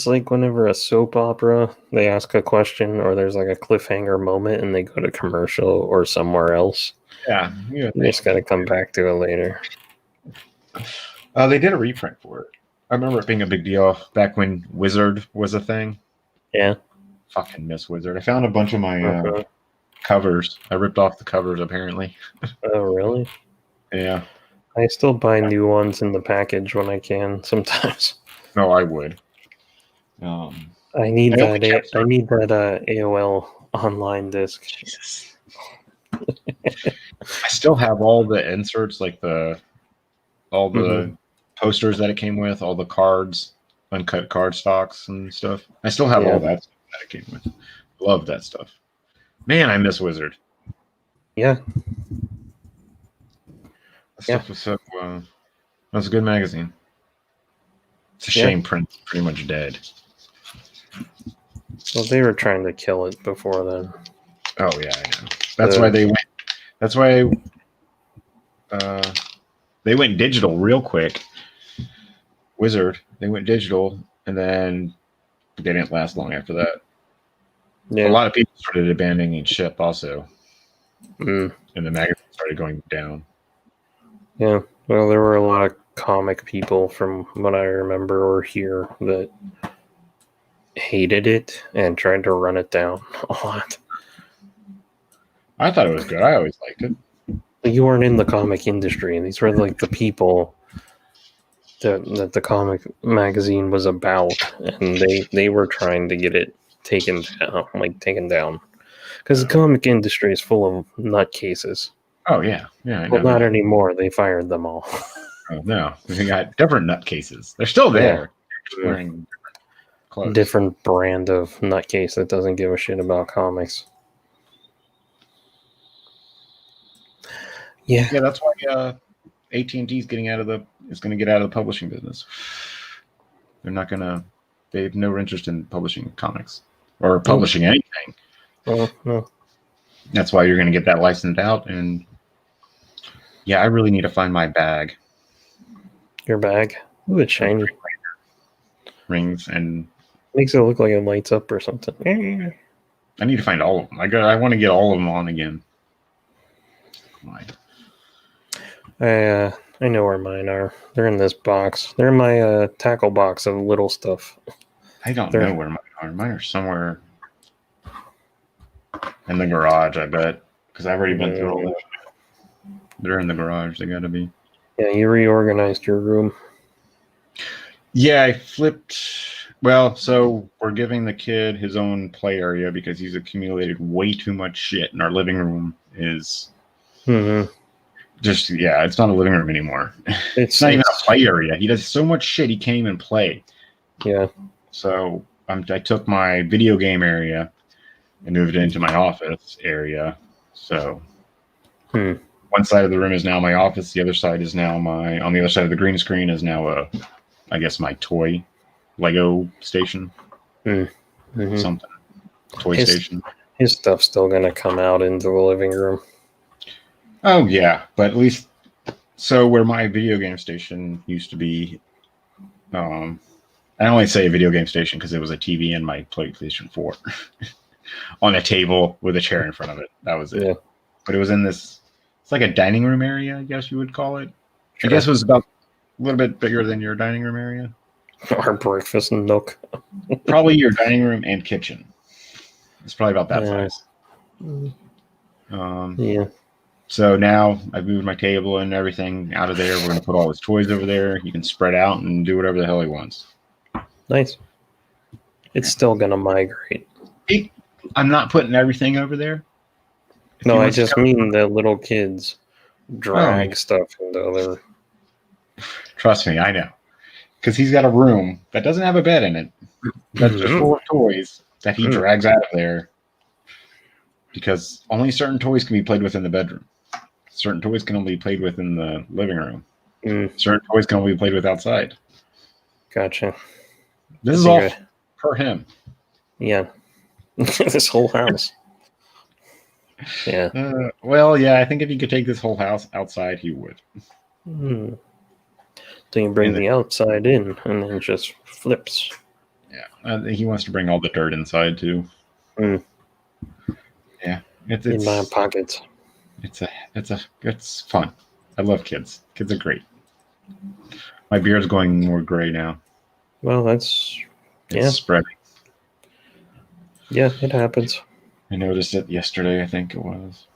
like whenever a soap opera, they ask a question or there's like a cliffhanger moment and they go to commercial or somewhere else. Yeah. You just got to come back to it later. They did a reprint for it. I remember it being a big deal back when Wizard was a thing. Yeah. Fucking miss Wizard. I found a bunch of my covers. I ripped off the covers apparently. Oh, really? Yeah. I still buy new ones in the package when I can. Sometimes No, I would. I need I only that. kept I need that AOL online disc. Jesus. I still have all the inserts, like all the posters that it came with, all the cards, uncut card stocks and stuff. I still have all that stuff that it came with. Love that stuff. Man, I miss Wizard. Yeah. That stuff was so. That was a good magazine. It's a shame Print's pretty much dead. Well, they were trying to kill it before then. Oh yeah, I know. That's why they went. That's why they went digital real quick. Wizard, they went digital, and then they didn't last long after that. Yeah. A lot of people started abandoning ship also, and the magazine started going down. Yeah, well, there were a lot of comic people, from what I remember or hear, that hated it and tried to run it down a lot. I thought it was good. I always liked it. You weren't in the comic industry, and these were like the people that the comic magazine was about, and they were trying to get it taken down, because the comic industry is full of nutcases. Oh yeah, I know. Well, not anymore. They fired them all. Oh no, we got different nutcases. They're still there. They're wearing clothes. Different brand of nutcase that doesn't give a shit about comics. Yeah, that's why AT&T is going to get out of the publishing business. They're not going to. They have no interest in publishing comics or publishing anything. No. That's why you're going to get that licensed out. And yeah, I really need to find my bag. Your bag? Ooh, it's shiny. Rings and makes it look like it lights up or something. I need to find all of them. I want to get all of them on again. I know where mine are. They're in this box. They're in my tackle box of little stuff. I don't know where mine are. Mine are somewhere in the garage, I bet. Because I've already been through all that. They're in the garage. They got to be. Yeah, you reorganized your room. Yeah, I flipped. Well, so we're giving the kid his own play area because he's accumulated way too much shit, and our living room is just, it's not a living room anymore. It's not even a play area. He does so much shit, he can't even play. Yeah. So I took my video game area and moved it into my office area. So one side of the room is now my office. The other side is now on the other side of the green screen is now I guess my toy Lego station. Something. Toy station. His stuff's still going to come out into the living room. Oh, yeah. But at least, so where my video game station used to be, I only say video game station because it was a TV and my PlayStation 4 on a table with a chair in front of it. That was it. Yeah. But it was in this, it's like a dining room area, I guess you would call it. Sure. I guess it was about a little bit bigger than your dining room area. Our breakfast nook. Probably your dining room and kitchen. It's probably about that size. Yeah. So now I've moved my table and everything out of there. We're going to put all his toys over there. He can spread out and do whatever the hell he wants. Nice. It's still going to migrate. I'm not putting everything over there. No, I just mean the little kids drag stuff into other. Trust me, I know. Because he's got a room that doesn't have a bed in it. That's just full of toys that he drags out of there. Because only certain toys can be played with in the bedroom. Certain toys can only be played with in the living room. Certain toys can only be played with outside. Gotcha. This is all for him. Yeah. This whole house. Yeah. Well, yeah, I think if he could take this whole house outside, he would. Then you bring the outside in, and then it just flips. Yeah. He wants to bring all the dirt inside, too. Yeah. It's in my pockets. It's fun. I love kids. Kids are great. My beard's going more gray now. Well, it's spreading. Yeah, it happens. I noticed it yesterday, I think it was.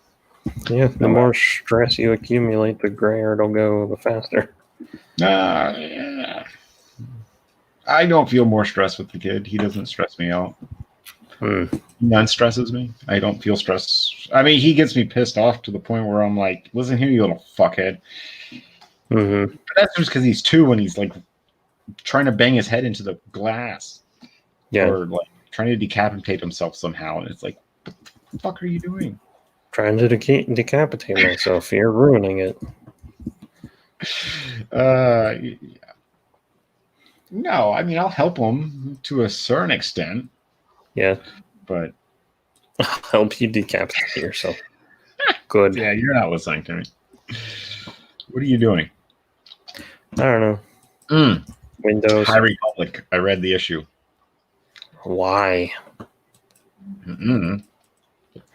Yeah, the more stress you accumulate, the grayer it'll go, the faster. Yeah. I don't feel more stress with the kid. He doesn't stress me out. None stresses me. I don't feel stress. I mean, he gets me pissed off to the point where I'm like, listen here, you little fuckhead. Mm-hmm. But that's just because he's 2 and he's like trying to bang his head into the glass. Yeah. Or like trying to decapitate himself somehow. And it's like, what the fuck are you doing? Trying to decapitate myself. You're ruining it. No, I mean, I'll help him to a certain extent. Yeah. But I'll help you decapitate yourself. Good. Yeah, you're not listening to me. What are you doing? I don't know. Windows. High Republic. I read the issue. Why?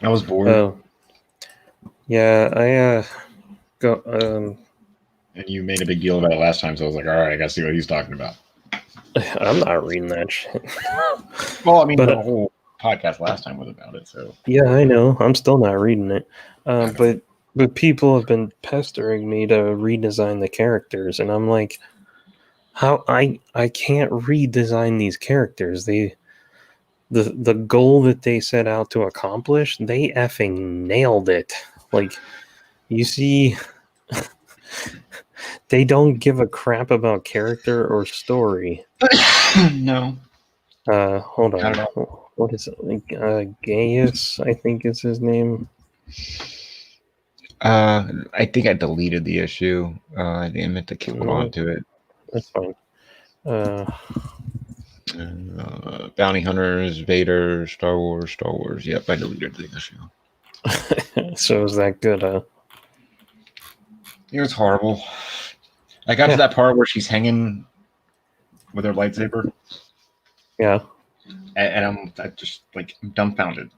I was bored. Oh. Yeah, I go and you made a big deal about it last time, so I was like, all right, I gotta see what he's talking about. I'm not reading that shit. Well, I mean, the whole podcast last time was about it, so. Yeah, I know. I'm still not reading it. But people have been pestering me to redesign the characters, and I'm like, how I can't redesign these characters. The goal that they set out to accomplish, they effing nailed it. Like, you see, they don't give a crap about character or story. No. Hold on. What is it? Gaius, I think is his name. I think I deleted the issue. I think I meant to hold on to it. That's fine. Bounty Hunters, Vader, Star Wars. Yep, I deleted the issue. So is that good? It was horrible. I got to that part where she's hanging with her lightsaber. Yeah. And I'm just like dumbfounded.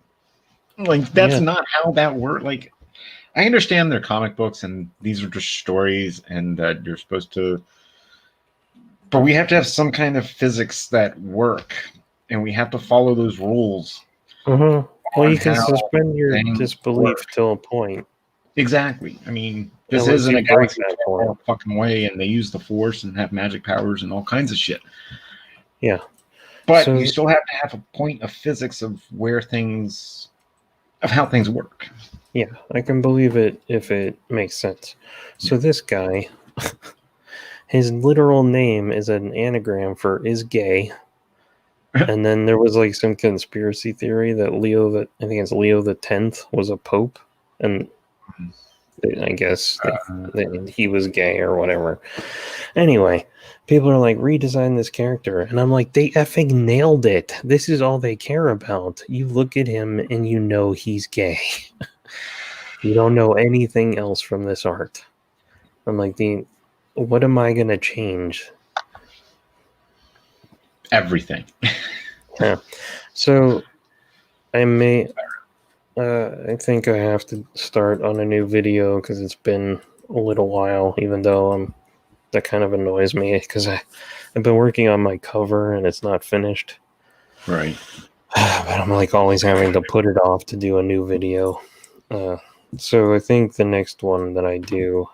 Like, that's not how that works. Like, I understand they're comic books and these are just stories and that you're supposed to. But we have to have some kind of physics that work, and we have to follow those rules. Mm-hmm. Well, you can suspend your disbelief till a point. Exactly. I mean, this isn't a galaxy fucking way, and they use the Force and have magic powers and all kinds of shit. Yeah. But you still have to have a point of physics of how things work. Yeah, I can believe it if it makes sense. So this guy, his literal name is an anagram for is gay. And then there was like some conspiracy theory that I think it's Leo the 10th was a pope, and I guess he was gay or whatever. Anyway, people are like, redesign this character, and I'm like, they effing nailed it. This is all they care about. You look at him and you know he's gay. You don't know anything else from this art. I'm like, what am I gonna change? Everything. Yeah. So I think I have to start on a new video because it's been a little while, even though that kind of annoys me because I've been working on my cover and it's not finished. Right. But I'm like always having to put it off to do a new video. So I think the next one that I do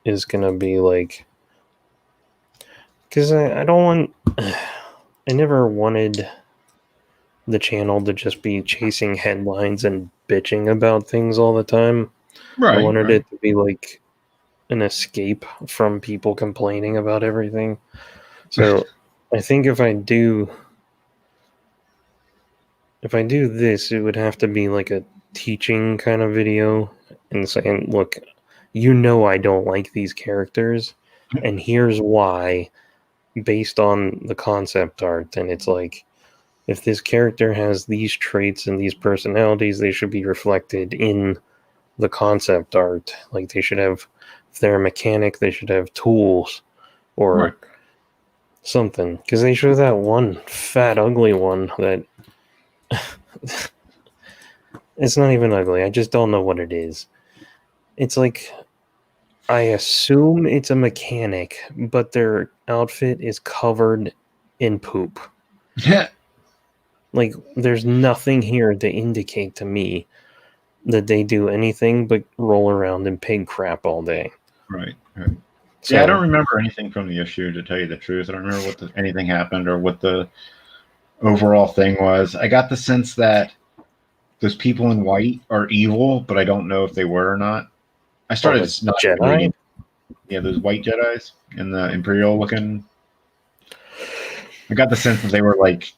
is going to be like, because I don't want, I never wanted the channel to just be chasing headlines and bitching about things all the time. Right. I wanted it to be like an escape from people complaining about everything. So I think if I do this, it would have to be like a teaching kind of video and saying, look, I don't like these characters and here's why based on the concept art. And it's like, if this character has these traits and these personalities, they should be reflected in the concept art. Like they should have, if they're a mechanic, they should have tools or something. Because they show that one fat, ugly one that it's not even ugly. I just don't know what it is. It's like, I assume it's a mechanic, but their outfit is covered in poop. Yeah. Like, there's nothing here to indicate to me that they do anything but roll around in pig crap all day. Right. Right. So, Yeah, I don't remember anything from the issue, to tell you the truth. I don't remember what anything happened or what the overall thing was. I got the sense that those people in white are evil, but I don't know if they were or not. I started not Jedi? reading. Yeah, those white Jedis and the Imperial looking. I got the sense that they were like.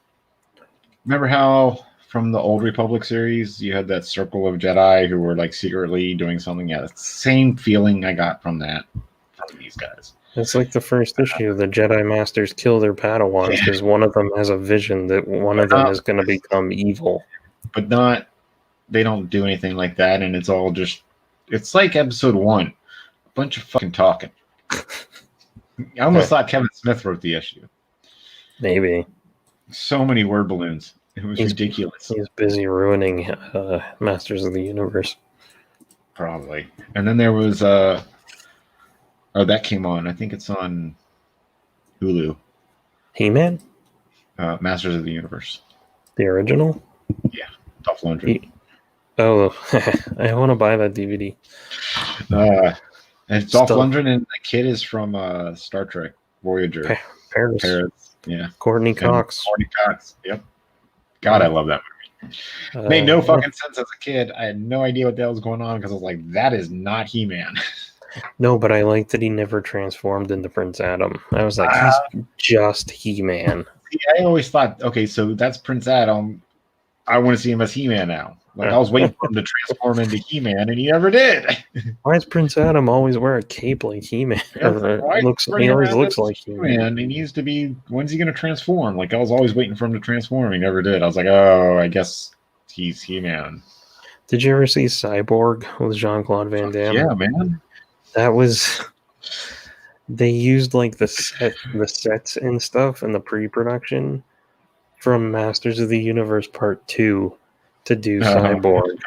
Remember how from the Old Republic series you had that circle of Jedi who were like secretly doing something? Yeah, it's the same feeling I got from that from these guys. It's like the first issue. The Jedi Masters kill their Padawans because one of them has a vision that one of them is going to become evil. But not, they don't do anything like that, and it's all just, it's like episode 1. A bunch of fucking talking. I almost thought Kevin Smith wrote the issue. Maybe. So many word balloons. It was ridiculous. He's busy ruining Masters of the Universe. Probably. And then there was that came on. I think it's on Hulu. He-Man? Masters of the Universe. The original? Yeah. Dolph Lundgren. I want to buy that DVD. And Dolph Lundgren, and the kid is from Star Trek Voyager. Paris. Yeah. Courtney Cox. Yep. God, I love that movie. Made no fucking sense as a kid. I had no idea what the hell was going on because I was like, that is not He-Man. No, but I liked that he never transformed into Prince Adam. I was like, he's just He-Man. I always thought, okay, so that's Prince Adam. I want to see him as He-Man now. Like, I was waiting for him to transform into He-Man, and he never did. Why does Prince Adam always wear a cape like He-Man? He always looks like He-Man. He needs to be, when's he going to transform? Like, I was always waiting for him to transform. He never did. I was like, oh, I guess he's He-Man. Did you ever see Cyborg with Jean-Claude Van Damme? Yeah, man. That was... They used, like, the sets and stuff in the pre-production from Masters of the Universe Part 2 to do Cyborg.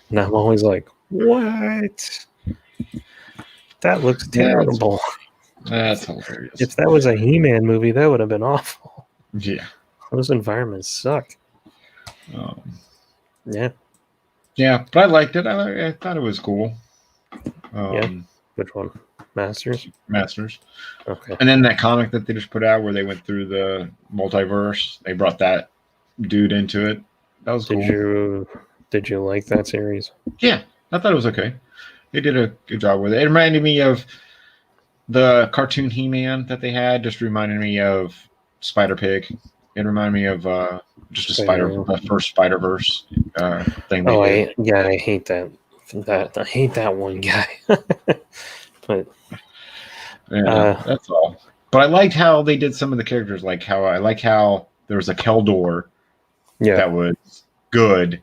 And I'm always like, what? That looks terrible. That's hilarious. If that was a He-Man movie, that would have been awful. Yeah. Those environments suck. Yeah. Yeah, but I liked it. I thought it was cool. Yeah. Which one? Masters? Okay. And then that comic that they just put out where they went through the multiverse, they brought that dude into it. That was cool. Did you like that series? Yeah, I thought it was okay. They did a good job with it. It reminded me of the cartoon He-Man that they had. Just reminded me of Spider-Pig. It reminded me of the first Spider-Verse thing. I hate that. I hate that one guy. But that's all. But I liked how they did some of the characters. I like how there was a Keldor that was good.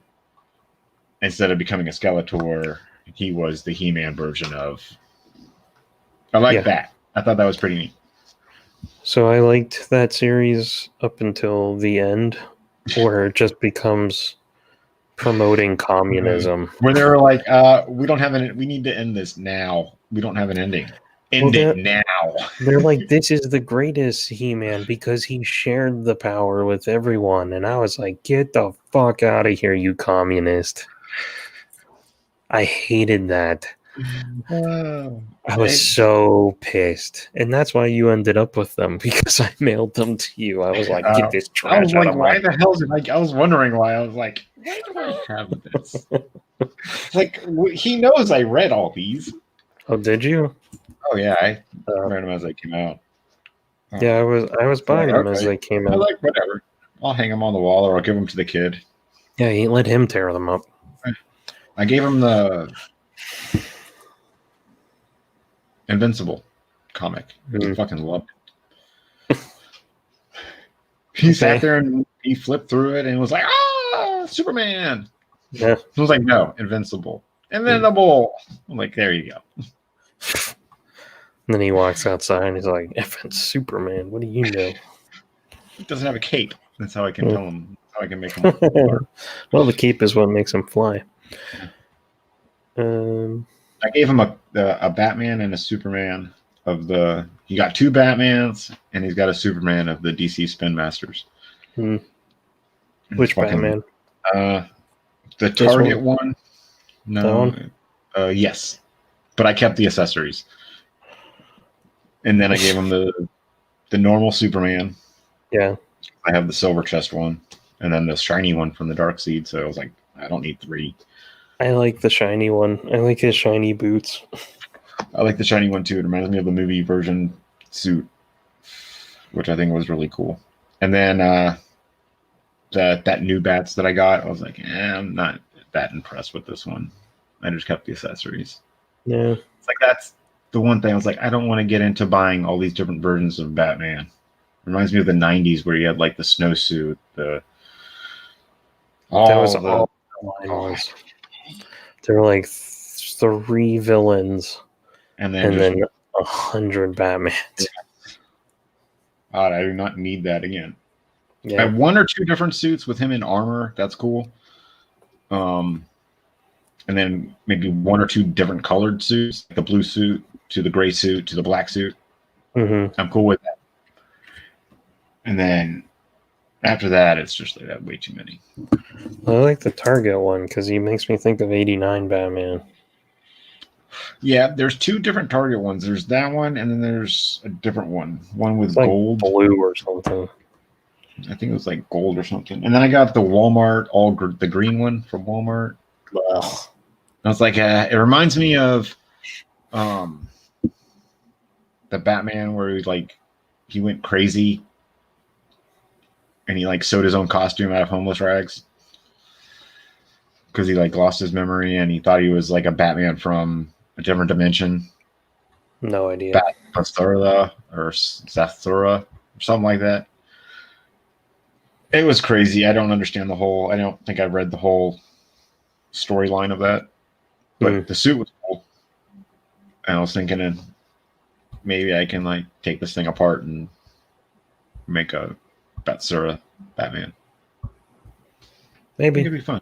Instead of becoming a Skeletor, he was the He-Man version of. I like that. I thought that was pretty neat. So I liked that series up until the end, where it just becomes promoting communism. Where they were like, we need to end this now. We don't have an ending. End it now. They're like, this is the greatest He-Man because he shared the power with everyone. And I was like, get the fuck out of here, you communist. I hated that. I was so pissed. And that's why you ended up with them, because I mailed them to you. I was like, get this trash I was out like, of why the hell did I was wondering why. I was like, why do I have this? Like, he knows I read all these. Oh, did you? Oh, yeah. I read them as they came out. Yeah, I was buying them as they came out. I like, whatever. I'll hang them on the wall, or I'll give them to the kid. Yeah, he let him tear them up. I gave him the Invincible comic. He fucking loved it. He sat there and he flipped through it and was like, Superman. Yeah. I was like, no, Invincible. Invincible. I'm like, there you go. And then he walks outside and he's like, effing Superman, what do you know? He doesn't have a cape. That's how I can tell him. How I can make him. Well, the cape is what makes him fly. I gave him a Batman and a Superman he got 2 Batmans and he's got a Superman of the DC Spin Masters. Which Batman? The This Target one. No. That one? Yes, but I kept the accessories, and then I gave him the normal Superman. Yeah. I have the silver chest one, and then the shiny one from the Dark Seed. So I was like, I don't need 3. I like the shiny one. I like his shiny boots. I like the shiny one too. It reminds me of the movie version suit, which I think was really cool. And then that new bats that I got, I was like, I'm not that impressed with this one. I just kept the accessories. Yeah. It's like that's the one thing I was like, I don't want to get into buying all these different versions of Batman. It reminds me of the '90s where you had like the snowsuit, That was all the line was. There were like 3 villains and and then 100 Batmans. God, I do not need that again. Yeah. I have 1 or 2 different suits with him in armor. That's cool. And then maybe 1 or 2 different colored suits, like the blue suit to the gray suit to the black suit. Mm-hmm. I'm cool with that. And then after that, it's just like that way too many. I like the Target one because he makes me think of '89 Batman. Yeah, there's 2 different Target ones. There's that one, and then there's a different one. One with It's like gold, blue or something. I think it was like gold or something. And then I got the Walmart, the green one from Walmart. Ugh. I was like, it reminds me of the Batman where he went crazy and he like sewed his own costume out of homeless rags because he like lost his memory and he thought he was like a Batman from a different dimension. No idea. Zathura or Zathura or something like that. It was crazy. I don't understand I don't think I read the whole storyline of that. But the suit was cool. And I was thinking maybe I can like take this thing apart and make a Zathura Batman. Maybe. It'd be fun.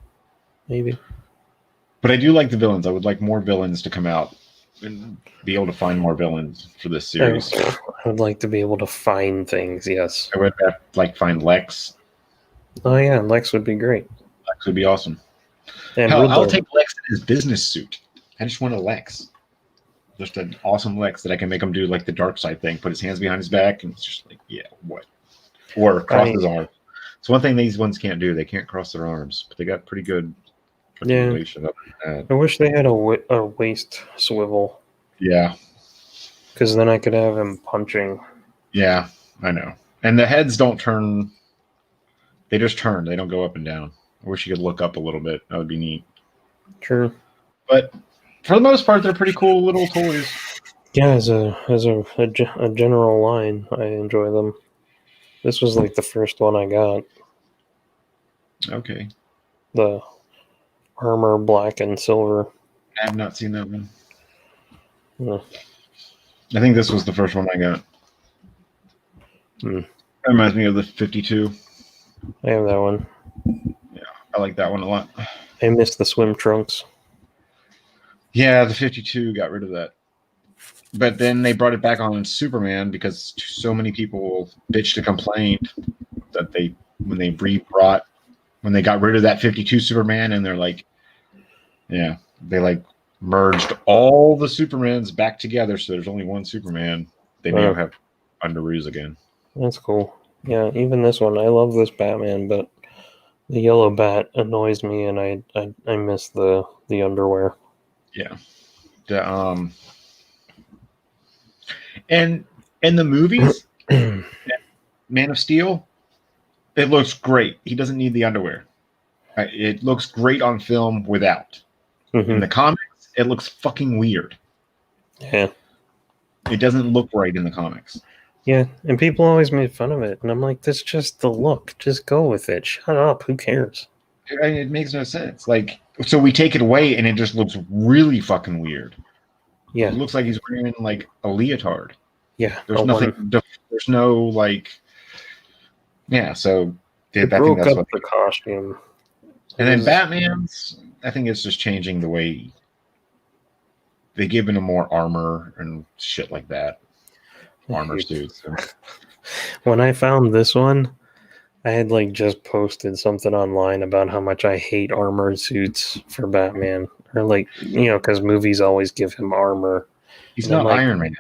Maybe. But I do like the villains. I would like more villains to come out and be able to find more villains for this series. I would like to be able to find things, yes. I would find Lex. Oh yeah, Lex would be great. Lex would be awesome. And Hell, I'll Riddler. take Lex in his business suit. I just want a Lex. Just an awesome Lex that I can make him do like the dark side thing, put his hands behind his back, and it's just like, yeah, what? Or cross his arms. It's one thing these ones can't do. They can't cross their arms, but they got pretty good articulation. I wish they had a waist swivel. Yeah. Because then I could have him punching. Yeah, I know. And the heads don't turn. They just turn. They don't go up and down. I wish you could look up a little bit. That would be neat. True. But for the most part, they're pretty cool little toys. Yeah, as a general line, I enjoy them. This was like the first one I got. Okay. The armor black and silver. I have not seen that one. Yeah. I think this was the first one I got. That reminds me of the 52. I have that one. Yeah, I like that one a lot. I miss the swim trunks. Yeah, the 52 got rid of that. But then they brought it back on in Superman because so many people bitched and complained that when they got rid of that 52 Superman, and they're like, yeah, they like merged all the Supermans back together, so there's only one Superman. They now have Underoos again. That's cool. Yeah, even this one. I love this Batman, but the yellow bat annoys me, and I miss the underwear. Yeah. And in the movies, Man of Steel, it looks great. He doesn't need the underwear. It looks great on film without. Mm-hmm. In the comics, it looks fucking weird. Yeah. It doesn't look right in the comics. Yeah, and people always made fun of it, and I'm like, that's just the look. Just go with it. Shut up. Who cares? It makes no sense. Like, so we take it away, and it just looks really fucking weird. Yeah. It looks like he's wearing like a leotard. Yeah. There's nothing. There's no like. Yeah. So it broke up the costume. And then Batman's, I think it's just changing the way they give him more armor and shit like that. Armor suits. When I found this one, I had like just posted something online about how much I hate armored suits for Batman, or like because movies always give him armor, He's and I'm not like, Iron Man.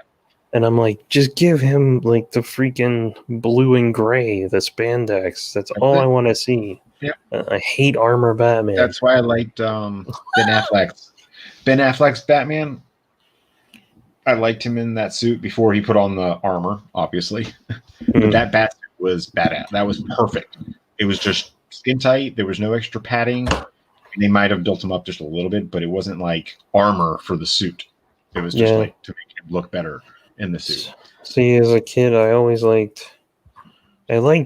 and I'm like, just give him like the freaking blue and gray, the spandex. That's all I want to see. Yeah. I hate armor Batman. That's why I liked Ben Affleck's Batman. I liked him in that suit before he put on the armor, obviously. But that bat suit was badass. That was perfect. It was just skin tight. There was no extra padding. They might have built him up just a little bit, but it wasn't like armor for the suit. It was just like to make him look better in the suit. See, as a kid, I liked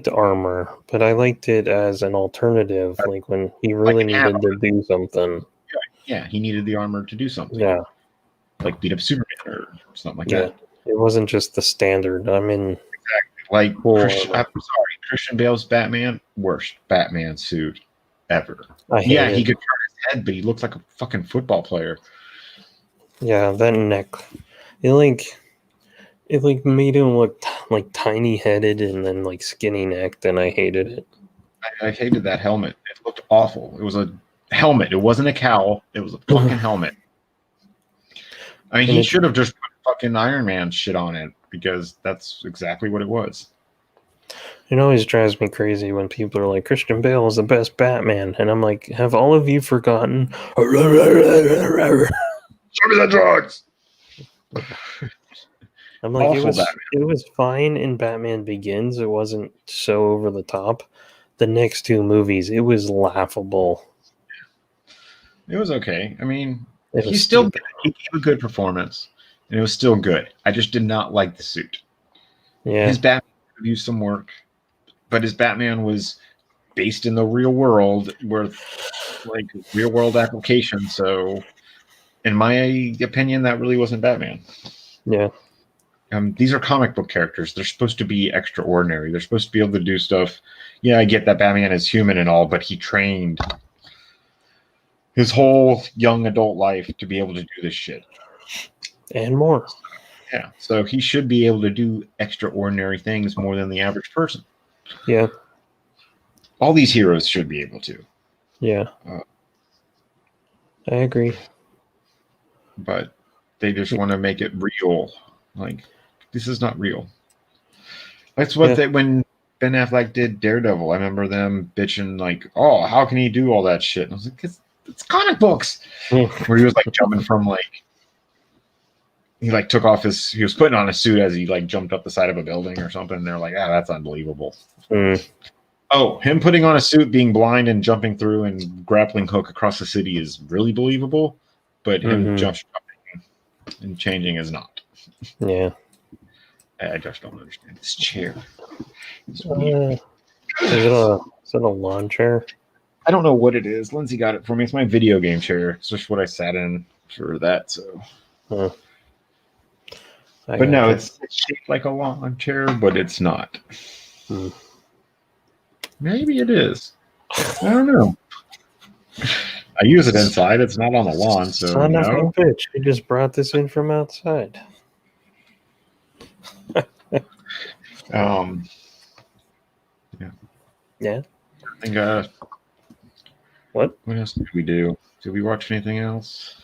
armor, but I liked it as an alternative, like when he really needed to do something. Yeah, he needed the armor to do something. Yeah. Like beat up Superman or something like that. It wasn't just the standard. I mean, exactly. Like I'm sorry, Christian Bale's Batman, worst Batman suit ever. He could turn his head, but he looks like a fucking football player. Yeah, that neck. It made him look like tiny headed and then like skinny necked, and I hated it. I hated that helmet. It looked awful. It was a helmet. It wasn't a cowl. It was a fucking helmet. I mean, he should have just put fucking Iron Man shit on it, because that's exactly what it was. It always drives me crazy when people are like, Christian Bale is the best Batman. And I'm like, have all of you forgotten? Show me the drugs! I'm like, it was fine in Batman Begins. It wasn't so over the top. The next two movies, it was laughable. It was okay. I mean, he gave a good performance, and it was still good. I just did not like the suit. Yeah. His Batman could use some work, but his Batman was based in the real world, with like real world application. So, in my opinion, that really wasn't Batman. Yeah. These are comic book characters. They're supposed to be extraordinary. They're supposed to be able to do stuff. Yeah, I get that Batman is human and all, but he trained his whole young adult life to be able to do this shit. And more. Yeah, so he should be able to do extraordinary things more than the average person. Yeah. All these heroes should be able to. Yeah. I agree. But they just want to make it real. Like, this is not real. That's what when Ben Affleck did Daredevil, I remember them bitching like, oh, how can he do all that shit? And I was like, it's comic books. Where he was like jumping from like, he like took off he was putting on a suit as he like jumped up the side of a building or something. And they're like, that's unbelievable. Oh, him putting on a suit, being blind and jumping through and grappling hook across the city is really believable, but him jumping and changing is not. Yeah. I just don't understand this chair. Is it a lawn chair? I don't know what it is. Lindsay got it for me. It's my video game chair. It's just what I sat in for that. So, but no, it's shaped like a lawn chair, but it's not. Maybe it is. I don't know. I use it inside. It's not on the lawn, so son of a bitch. You just brought this in from outside. Yeah. I think what else did we do? Did we watch anything else?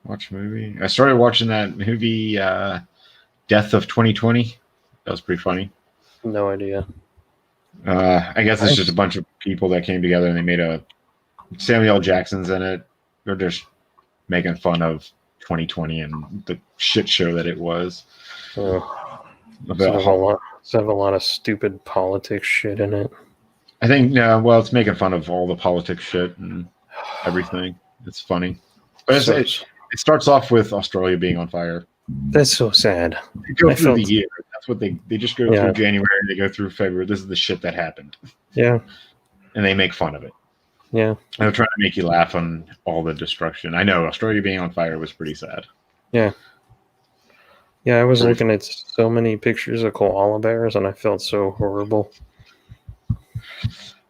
Watch a movie? I started watching that movie Death of 2020. That was pretty funny. No idea. I guess it's just a bunch of people that came together and they made a Samuel L. Jackson's in it. They're just making fun of 2020 and the shit show that it was. Have a lot of stupid politics shit in it. I think it's making fun of all the politics shit and everything. It's funny, but it starts off with Australia being on fire. That's so sad. They go through the year. That's what they just go through January. They go through February. This is the shit that happened. Yeah, and they make fun of it. Yeah, they're trying to make you laugh on all the destruction. I know Australia being on fire was pretty sad. Yeah. Yeah, I was looking at so many pictures of koala bears, and I felt so horrible.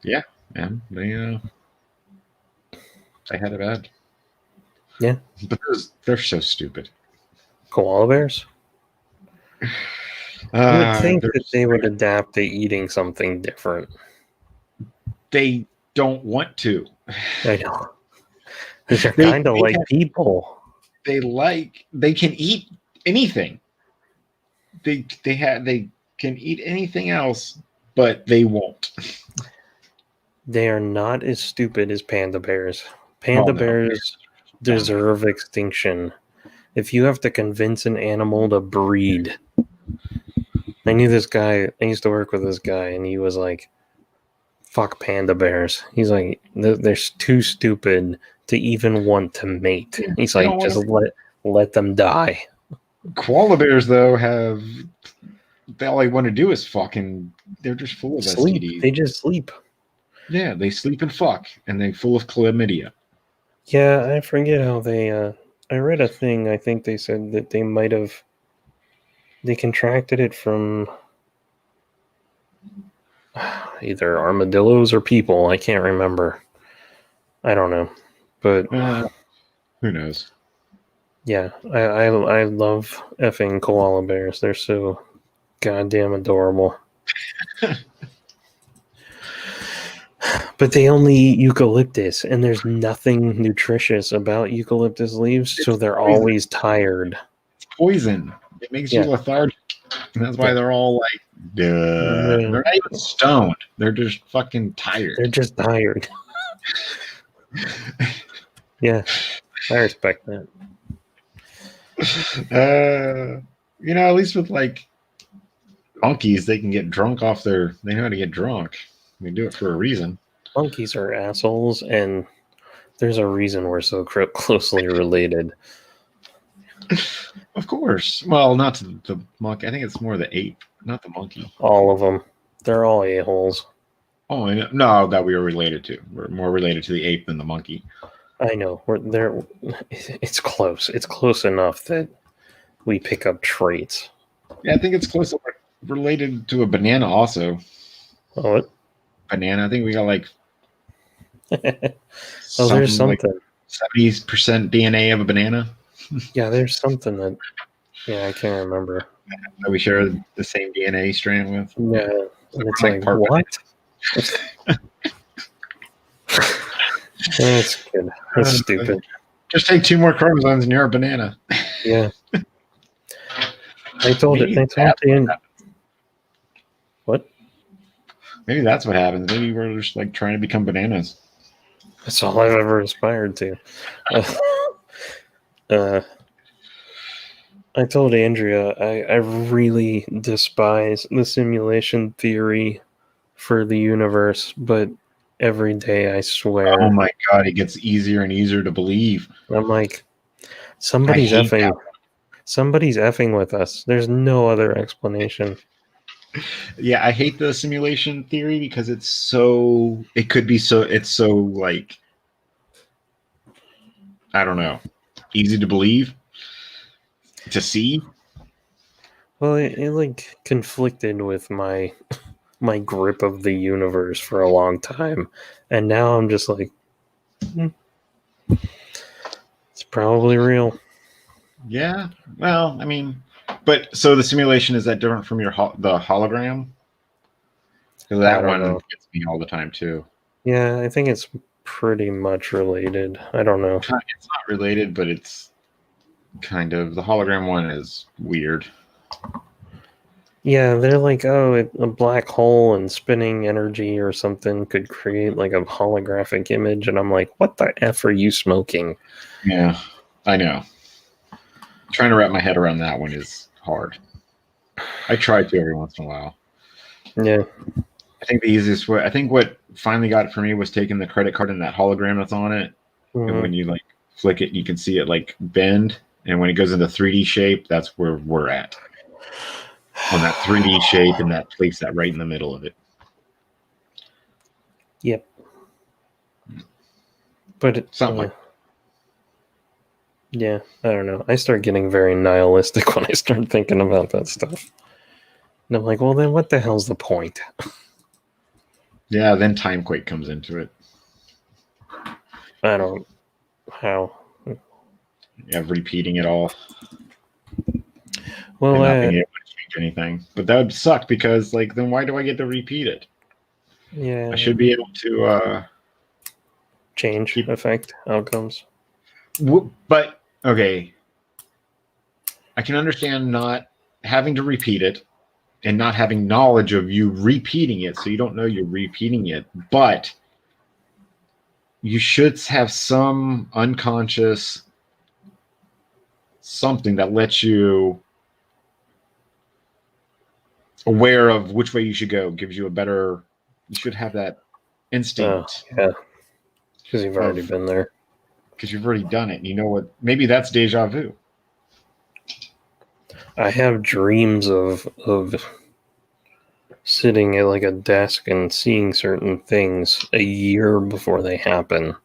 Yeah, man, they had it bad. Yeah, but they're so stupid. Koala bears. I would think that they would adapt to eating something different. they don't want to. I know. They're They- kind of they like have- people. They can eat anything. They can eat anything else, but they won't. They are not as stupid as panda bears. Panda no. bears deserve extinction. If you have to convince an animal to breed. I knew this guy, I used to work with this guy, and he was like, fuck panda bears. He's like, they're too stupid to even want to mate. He's They like, don't just wanna- let them die. Koala bears, though, all they want to do is fucking. They're just full of Sleep. STDs. They just sleep. Yeah, they sleep and fuck, and they're full of chlamydia. Yeah, I forget how they. I read a thing. I think they said that they might have. They contracted it from either armadillos or people. I can't remember. I don't know, but Who knows? yeah, I love effing koala bears. They're so goddamn adorable. But they only eat eucalyptus, and there's nothing nutritious about eucalyptus leaves, so they're poison. always tired. It's poison. It makes you lethargic. And that's why they're all like, duh. They're not even stoned. They're just fucking tired. They're just tired. Yeah, I respect that. At least with like monkeys, they can get drunk off they know how to get drunk. They do it for a reason. Monkeys are assholes, and there's a reason we're so closely related. Of course. Well, not to the monkey. I think it's more the ape, not the monkey. All of them. They're all a-holes. Oh, no, that we are related to. We're more related to the ape than the monkey. I know. It's close. It's close enough that we pick up traits. Yeah, I think it's close related to a banana also. Oh, what? Banana. I think we got like there's something. Like 70% DNA of a banana. Yeah, there's something that. Yeah, I can't remember. That we share the same DNA strand with. Yeah, and it's like what? That's good. That's stupid. Just take 2 more chromosomes and you're a banana. Yeah. I told it. I told the What? Maybe that's what happens. Maybe we're just like trying to become bananas. That's all I've ever aspired to. I told Andrea I really despise the simulation theory for the universe, but every day I swear. Oh my god, it gets easier and easier to believe. I'm like, somebody's effing with us. There's no other explanation. Yeah, I hate the simulation theory because it's so like, I don't know, easy to believe, to see. Well, it like conflicted with my grip of the universe for a long time, and now I'm just like, it's probably real. Yeah, well, I mean, but so the simulation, is that different from the hologram? Because that one gets me all the time too. Yeah, I think it's pretty much related. I don't know. It's not related, but it's kind of. The hologram one is weird. Yeah, they're like, a black hole and spinning energy or something could create like a holographic image, and I'm like, what the F are you smoking? Yeah, I know. Trying to wrap my head around that one is hard. I try to every once in a while. Yeah. I think the easiest way, I think what finally got it for me was taking the credit card and that hologram that's on it. Mm-hmm. And when you like flick it, you can see it like bend. And when it goes into 3D shape, that's where we're at. On that 3D shape and that place that right in the middle of it. Yep. But something like yeah, I don't know. I start getting very nihilistic when I start thinking about that stuff. And I'm like, well, then what the hell's the point? Yeah, then Timequake comes into it. I don't. How? Yeah, repeating it all. Well, and not being able to change anything. But that would suck because, like, then why do I get to repeat it? Yeah. I should be able to Change, affect outcomes. but okay. I can understand not having to repeat it and not having knowledge of you repeating it, so you don't know you're repeating it, but you should have some unconscious something that lets you aware of which way you should go, gives you a better, you should have that instinct. Yeah, because you've already been there. Because you've already done it, and you know what, maybe that's deja vu. I have dreams of sitting at like a desk and seeing certain things a year before they happen.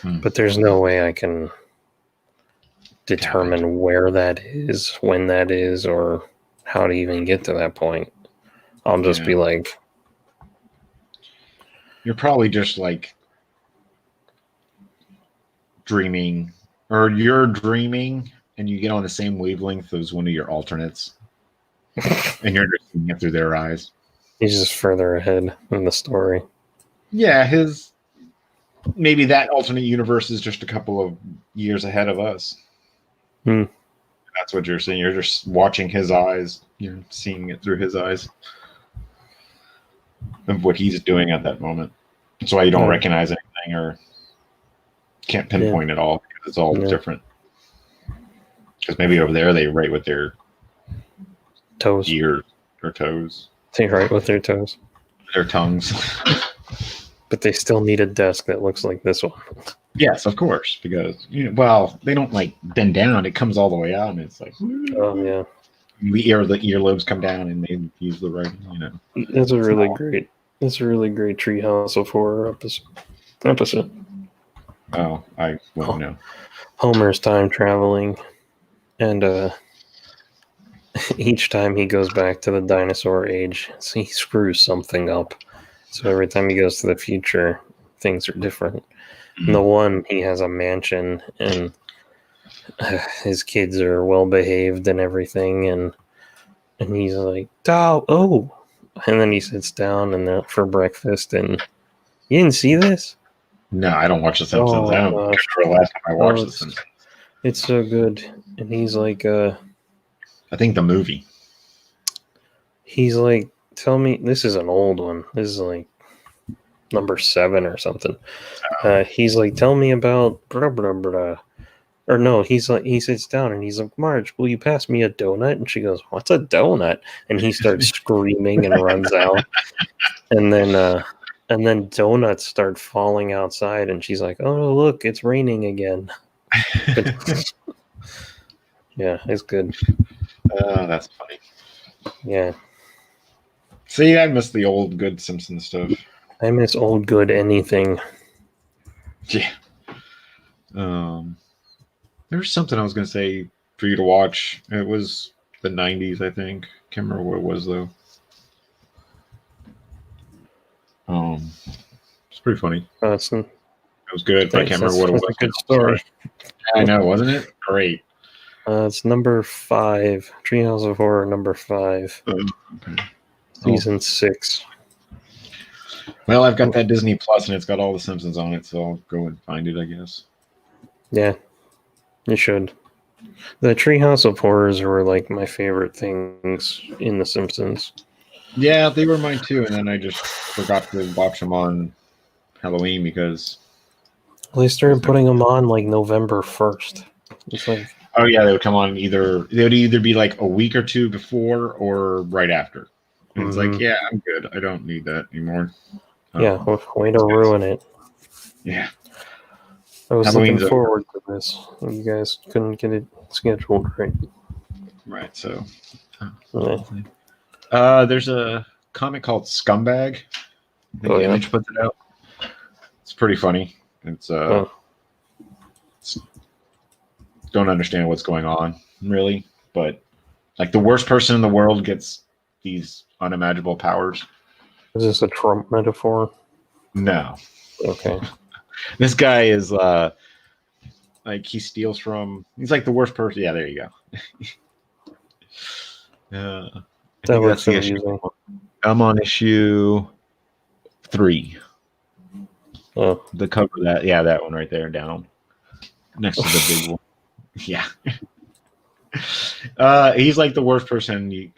But there's no way I can determine where that is, when that is, or how to even get to that point. I'll just be like... You're probably just like dreaming, or you're dreaming and you get on the same wavelength as one of your alternates. And you're just seeing it through their eyes. He's just further ahead in the story. Yeah, maybe that alternate universe is just a couple of years ahead of us. That's what you're seeing. You're just watching his eyes. You're seeing it through his eyes of what he's doing at that moment. That's why you don't recognize anything or can't pinpoint it all, because it's all different. Because maybe over there they write with their toes, ears, or toes. They write with their toes, their tongues. But they still need a desk that looks like this one. Yes, of course, because they don't like bend down. It comes all the way out, and it's like, oh yeah, the earlobes come down, and they use the writing. It's a really great Treehouse of Horror episode. Oh, I wouldn't know. Homer's time traveling, and each time he goes back to the dinosaur age, he screws something up. So every time he goes to the future, things are different. And the one, he has a mansion, and his kids are well behaved and everything, and he's like, oh, and then he sits down for breakfast, and you didn't see this? No, I don't watch The Simpsons. I don't remember the last time I watched The Simpsons. It's so good. And he's like, I think the movie. He's like, tell me, this is an old one. This is like number 7 or something. He's like, tell me about blah, blah, blah. Or no, he's like, he sits down and he's like, Marge, will you pass me a donut? And she goes, what's a donut? And he starts screaming and runs out. And then donuts start falling outside, and she's like, oh, look, it's raining again. Yeah, it's good. That's funny. Yeah. See, I miss the old good Simpson stuff. I miss old good anything. Yeah. There's something I was going to say for you to watch. It was the 90s, I think. Can't remember what it was, though. It's pretty funny. It was good, but I can't remember what it was. A good story. I know, wasn't it? Great. It's number 5. Treehouse of Horror, number 5. Okay. Season 6. Well, I've got that Disney Plus, and it's got all the Simpsons on it, so I'll go and find it, I guess. Yeah, you should. The Treehouse of Horrors were like my favorite things in The Simpsons. Yeah, they were mine too, and then I just forgot to watch them on Halloween because... Well, they started putting them on like November 1st. It's like... Oh yeah, they would come on they would either be like a week or two before or right after. And it's like, yeah, I'm good. I don't need that anymore. Yeah, way to ruin it. Yeah. I was looking forward to this. You guys couldn't get it scheduled right. Right, so... there's a comic called Scumbag. I think Image puts it out. It's pretty funny. It's don't understand what's going on, really, but like the worst person in the world gets these unimaginable powers. Is this a Trump metaphor? No. Okay. This guy is like he steals from. He's like the worst person. Yeah, there you go. That was confusing. I'm on issue 3. Oh, The cover of that, that one right there, down next to the big one. Yeah. He's like the worst person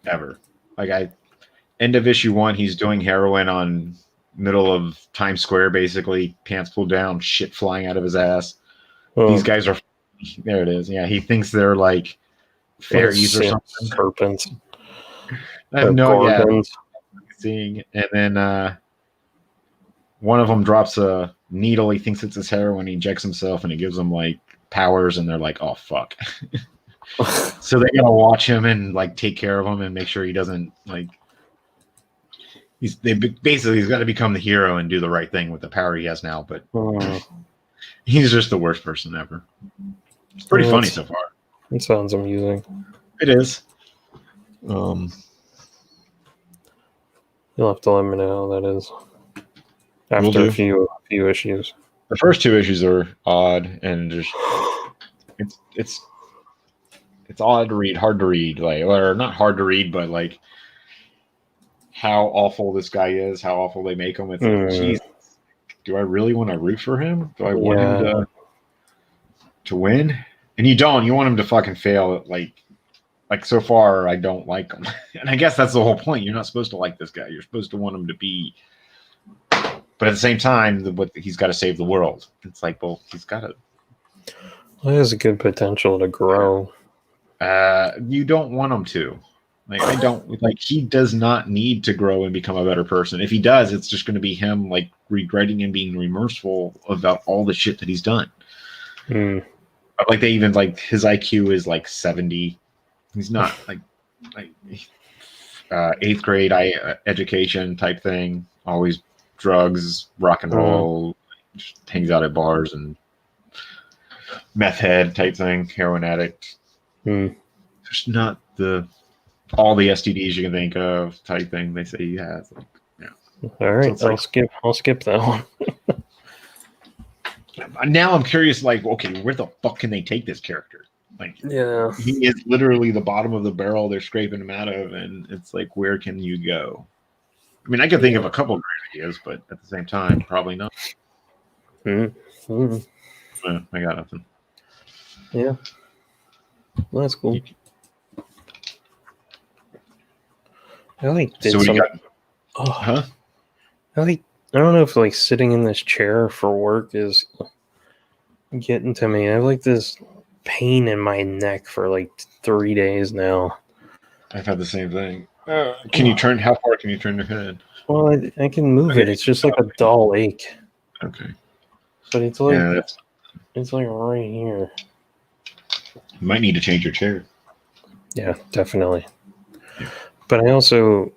ever. End of issue 1, he's doing heroin on middle of Times Square, basically, pants pulled down, shit flying out of his ass. These guys are, there it is. Yeah, he thinks they're like fairies or something. Serpents. I have no idea. Gorgons. Seeing, and then one of them drops a needle. He thinks it's his heroin. He injects himself, and it gives him like powers. And they're like, "Oh fuck!" So they gotta watch him and like take care of him and make sure he doesn't like. He's got to become the hero and do the right thing with the power he has now. But he's just the worst person ever. It's pretty funny so far. It sounds amusing. It is. You'll have to let me know how that is after a few issues. The first 2 issues are odd and just it's odd to read, hard to read, or not hard to read, but like how awful this guy is, how awful they make him. It's like, Jesus, do I really want to root for him? Do I want him to win? And you don't. You want him to fucking fail. Like so far, I don't like him. And I guess that's the whole point. You're not supposed to like this guy. You're supposed to want him to be. But at the same time, he's got to save the world. It's like, well, he's got to. Well, he has a good potential to grow. You don't want him to. Like, I don't. Like, he does not need to grow and become a better person. If he does, it's just going to be him, like, regretting and being remorseful about all the shit that he's done. Like, they even, like, his IQ is, like, 70. He's not, like 8th grade education type thing. Always drugs, rock and roll, just hangs out at bars and meth head type thing, heroin addict. There's not all the STDs you can think of type thing they say he has. Like, yeah. All right, so I'll skip that one. Now I'm curious, like, okay, where the fuck can they take this character? Like, yeah, he is literally the bottom of the barrel they're scraping him out of, and it's like, where can you go? I mean, I can think of a couple of great ideas, but at the same time, probably not. I got nothing. Yeah, well, that's cool. I like did so some. Huh? I don't know if like sitting in this chair for work is getting to me. I have like this pain in my neck for like 3 days now. I've had the same thing. Can you turn? How far can you turn your head? Well, I can move it. It's just like a dull ache. Okay. But it's like it's like right here. You might need to change your chair. Yeah, definitely. Yeah. But I also,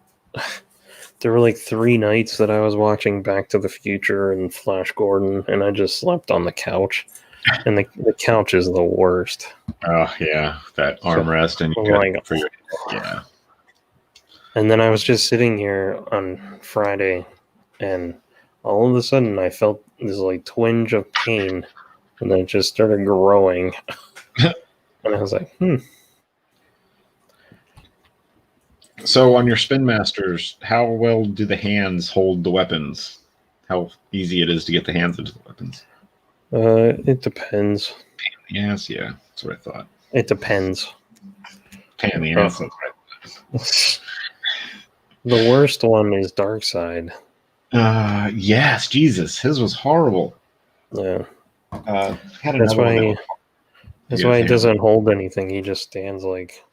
there were like 3 nights that I was watching Back to the Future and Flash Gordon, and I just slept on the couch. And the couch is the worst. Oh, yeah. That armrest and yeah. And then I was just sitting here on Friday, and all of a sudden I felt this like twinge of pain, and then it just started growing. And I was like, So on your Spin Masters, how well do the hands hold the weapons? How easy it is to get the hands into the weapons? It depends. Pain in the ass, yeah. That's what I thought. It depends. Pain in the ass, that's what I thought. The worst one is Darkseid. Yes, Jesus. His was horrible. Yeah. That's why he doesn't hold anything. He just stands like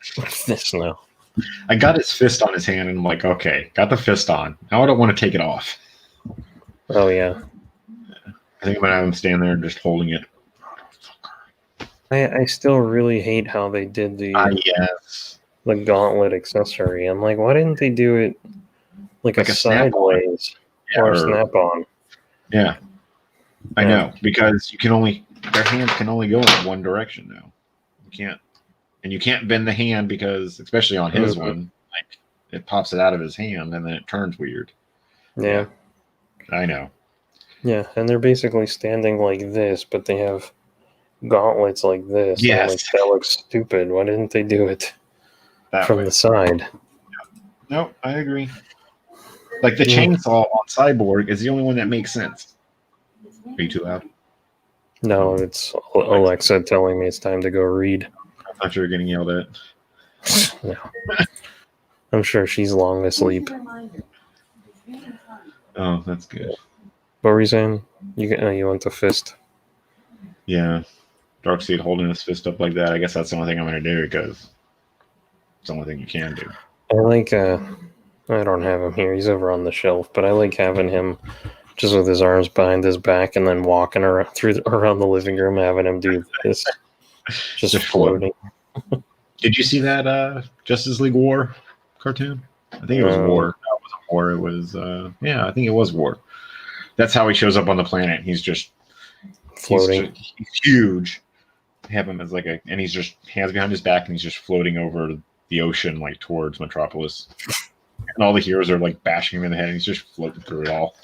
this now. I got his fist on his hand, and I'm like, okay, got the fist on. Now I don't want to take it off. Oh, yeah. I think I'm going to have him stand there just holding it. I still really hate how they did the gauntlet accessory. I'm like, why didn't they do it like a sideways or a snap-on? Yeah. I know, because their hands can only go in one direction now. You can't bend the hand because, especially on his one, like it pops it out of his hand and then it turns weird. Yeah. I know. Yeah, and they're basically standing like this, but they have gauntlets like this. Yes. Like, that looks stupid. Why didn't they do it from the side? No, I agree. Like the Yeah. chainsaw on Cyborg is the only one that makes sense. Are you too loud? No, it's Alexa telling me it's time to go read. I thought you were getting yelled at. No. I'm sure she's long asleep. Oh, that's good. What were you saying? You want the fist? Yeah. Darkseid holding his fist up like that. I guess that's the only thing I'm going to do because it's the only thing you can do. I like, I don't have him here. He's over on the shelf, but I like having him just with his arms behind his back and then walking around around the living room, having him do this. Just floating. Did you see that Justice League War cartoon? I think it was War. No, it wasn't War. It was, yeah, I think it was War. That's how he shows up on the planet. He's just floating. He's huge. Have him as like and he's just hands behind his back and he's just floating over the ocean like towards Metropolis. And all the heroes are like bashing him in the head and he's just floating through it all.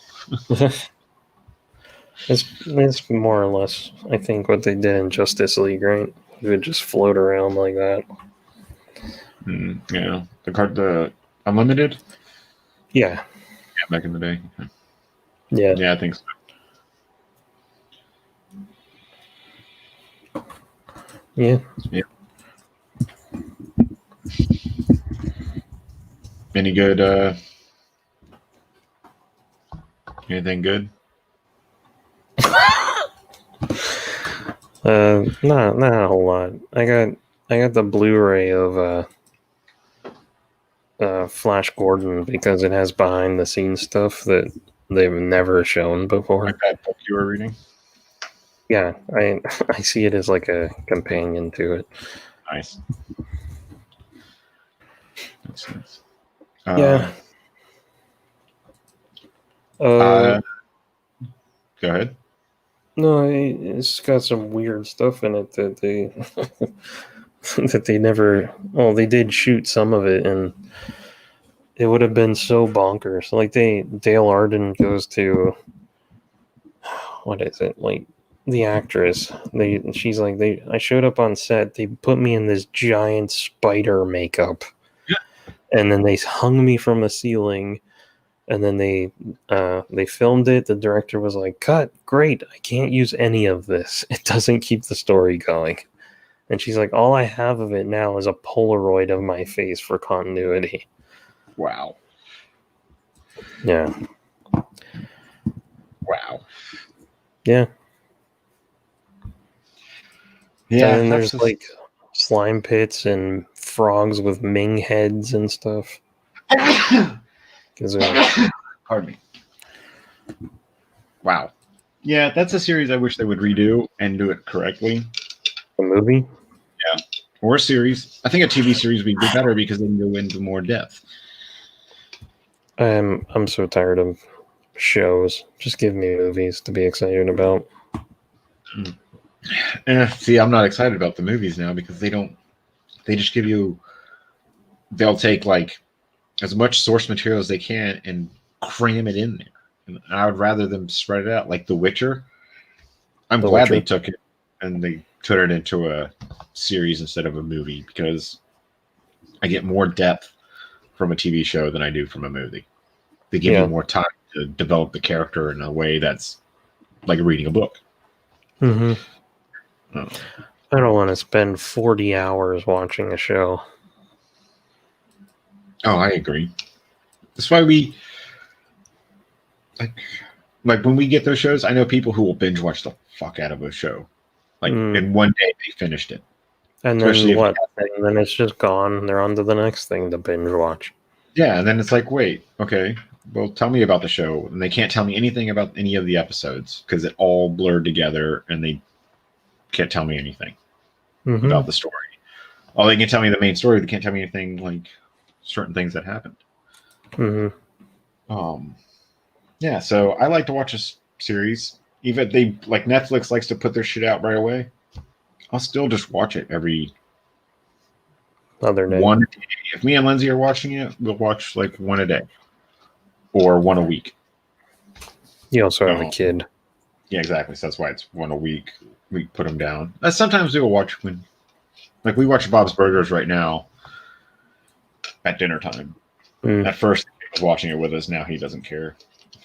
It's more or less, I think, what they did in Justice League, right? He would just float around like that. Yeah. The Unlimited? Yeah. Yeah, back in the day. Yeah. Yeah, I think so. Yeah. Any good anything good? Not a whole lot. I got the Blu-ray of Flash Gordon because it has behind the scenes stuff that they've never shown before. Like that book you were reading? Yeah, I see it as like a companion to it. Nice. Makes sense. Yeah. Go ahead. No, it's got some weird stuff in it that they that they never. Well, they did shoot some of it, and it would have been so bonkers. Like Dale Arden goes to what is it like? The actress. She's like I showed up on set. They put me in this giant spider makeup, and then they hung me from the ceiling. And then they filmed it. The director was like, "Cut, great. I can't use any of this. It doesn't keep the story going." And she's like, "All I have of it now is a Polaroid of my face for continuity." Wow. Yeah. Wow. Yeah. Yeah. And then there's like slime pits and frogs with Ming heads and stuff. Pardon me. Wow. Yeah, that's a series I wish they would redo and do it correctly. A movie? Yeah. Or a series. I think a TV series would be better because they can go into more depth. I'm so tired of shows. Just give me movies to be excited about. See, I'm not excited about the movies now because they just give you, they'll take like as much source material as they can and cram it in there. And I would rather them spread it out like The Witcher. I'm glad they took it and they turned it into a series instead of a movie because I get more depth from a TV show than I do from a movie. They give you more time to develop the character in a way that's like reading a book. Mm-hmm. Oh. I don't want to spend 40 hours watching a show. Oh, I agree. That's why we like when we get those shows. I know people who will binge watch the fuck out of a show, like in one day they finished it. And then what? And then it's just gone. They're on to the next thing to binge watch. Yeah, and then it's like, wait, okay, well, tell me about the show, and they can't tell me anything about any of the episodes because it all blurred together, and they can't tell me anything about the story. All they can tell me the main story. They can't tell me anything like certain things that happened. Yeah, so I like to watch a series. Even they like Netflix likes to put their shit out right away. I'll still just watch it every other day. One a day. If me and Lindsay are watching it, we'll watch like one a day or one a week. You also have a kid. Yeah, exactly. So that's why it's one a week. We put them down. Sometimes we'll watch like we watch Bob's Burgers right now at dinner time. At first, he was watching it with us. Now he doesn't care.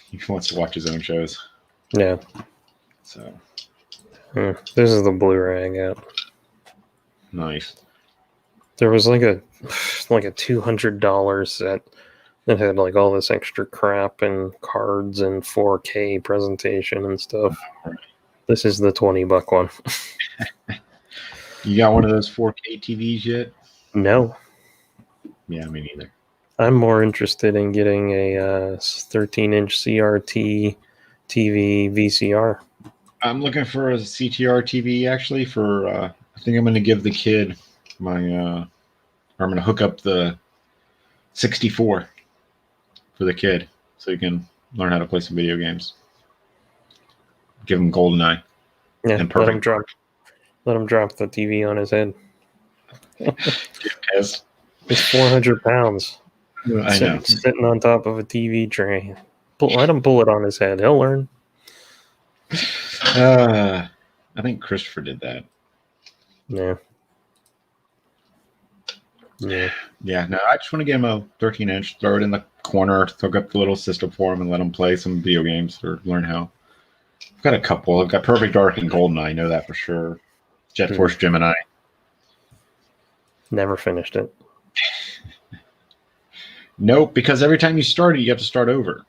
He wants to watch his own shows. Yeah. So. This is the Blu-ray I got. Nice. There was like a $200 set that had like all this extra crap and cards and 4K presentation and stuff. This is the $20 one. You got one of those 4K TVs yet? No. Yeah, me neither. I'm more interested in getting a 13-inch CRT TV VCR. I'm looking for a CTR TV actually. I think I'm going to give the kid I'm going to hook up the 64 for the kid so he can learn how to play some video games. Give him GoldenEye. Yeah, let him drop the TV on his head. Yes. It's 400 pounds. I know. Sitting on top of a TV tray. Let him pull it on his head. He'll learn. I think Christopher did that. Yeah. Yeah. Yeah, no, I just want to get him a 13-inch, throw it in the corner, hook up the little system for him, and let him play some video games or learn how. I've got a couple. I've got Perfect Dark and GoldenEye, I know that for sure. Jet Force Gemini. Never finished it. Nope, because every time you start it, you have to start over.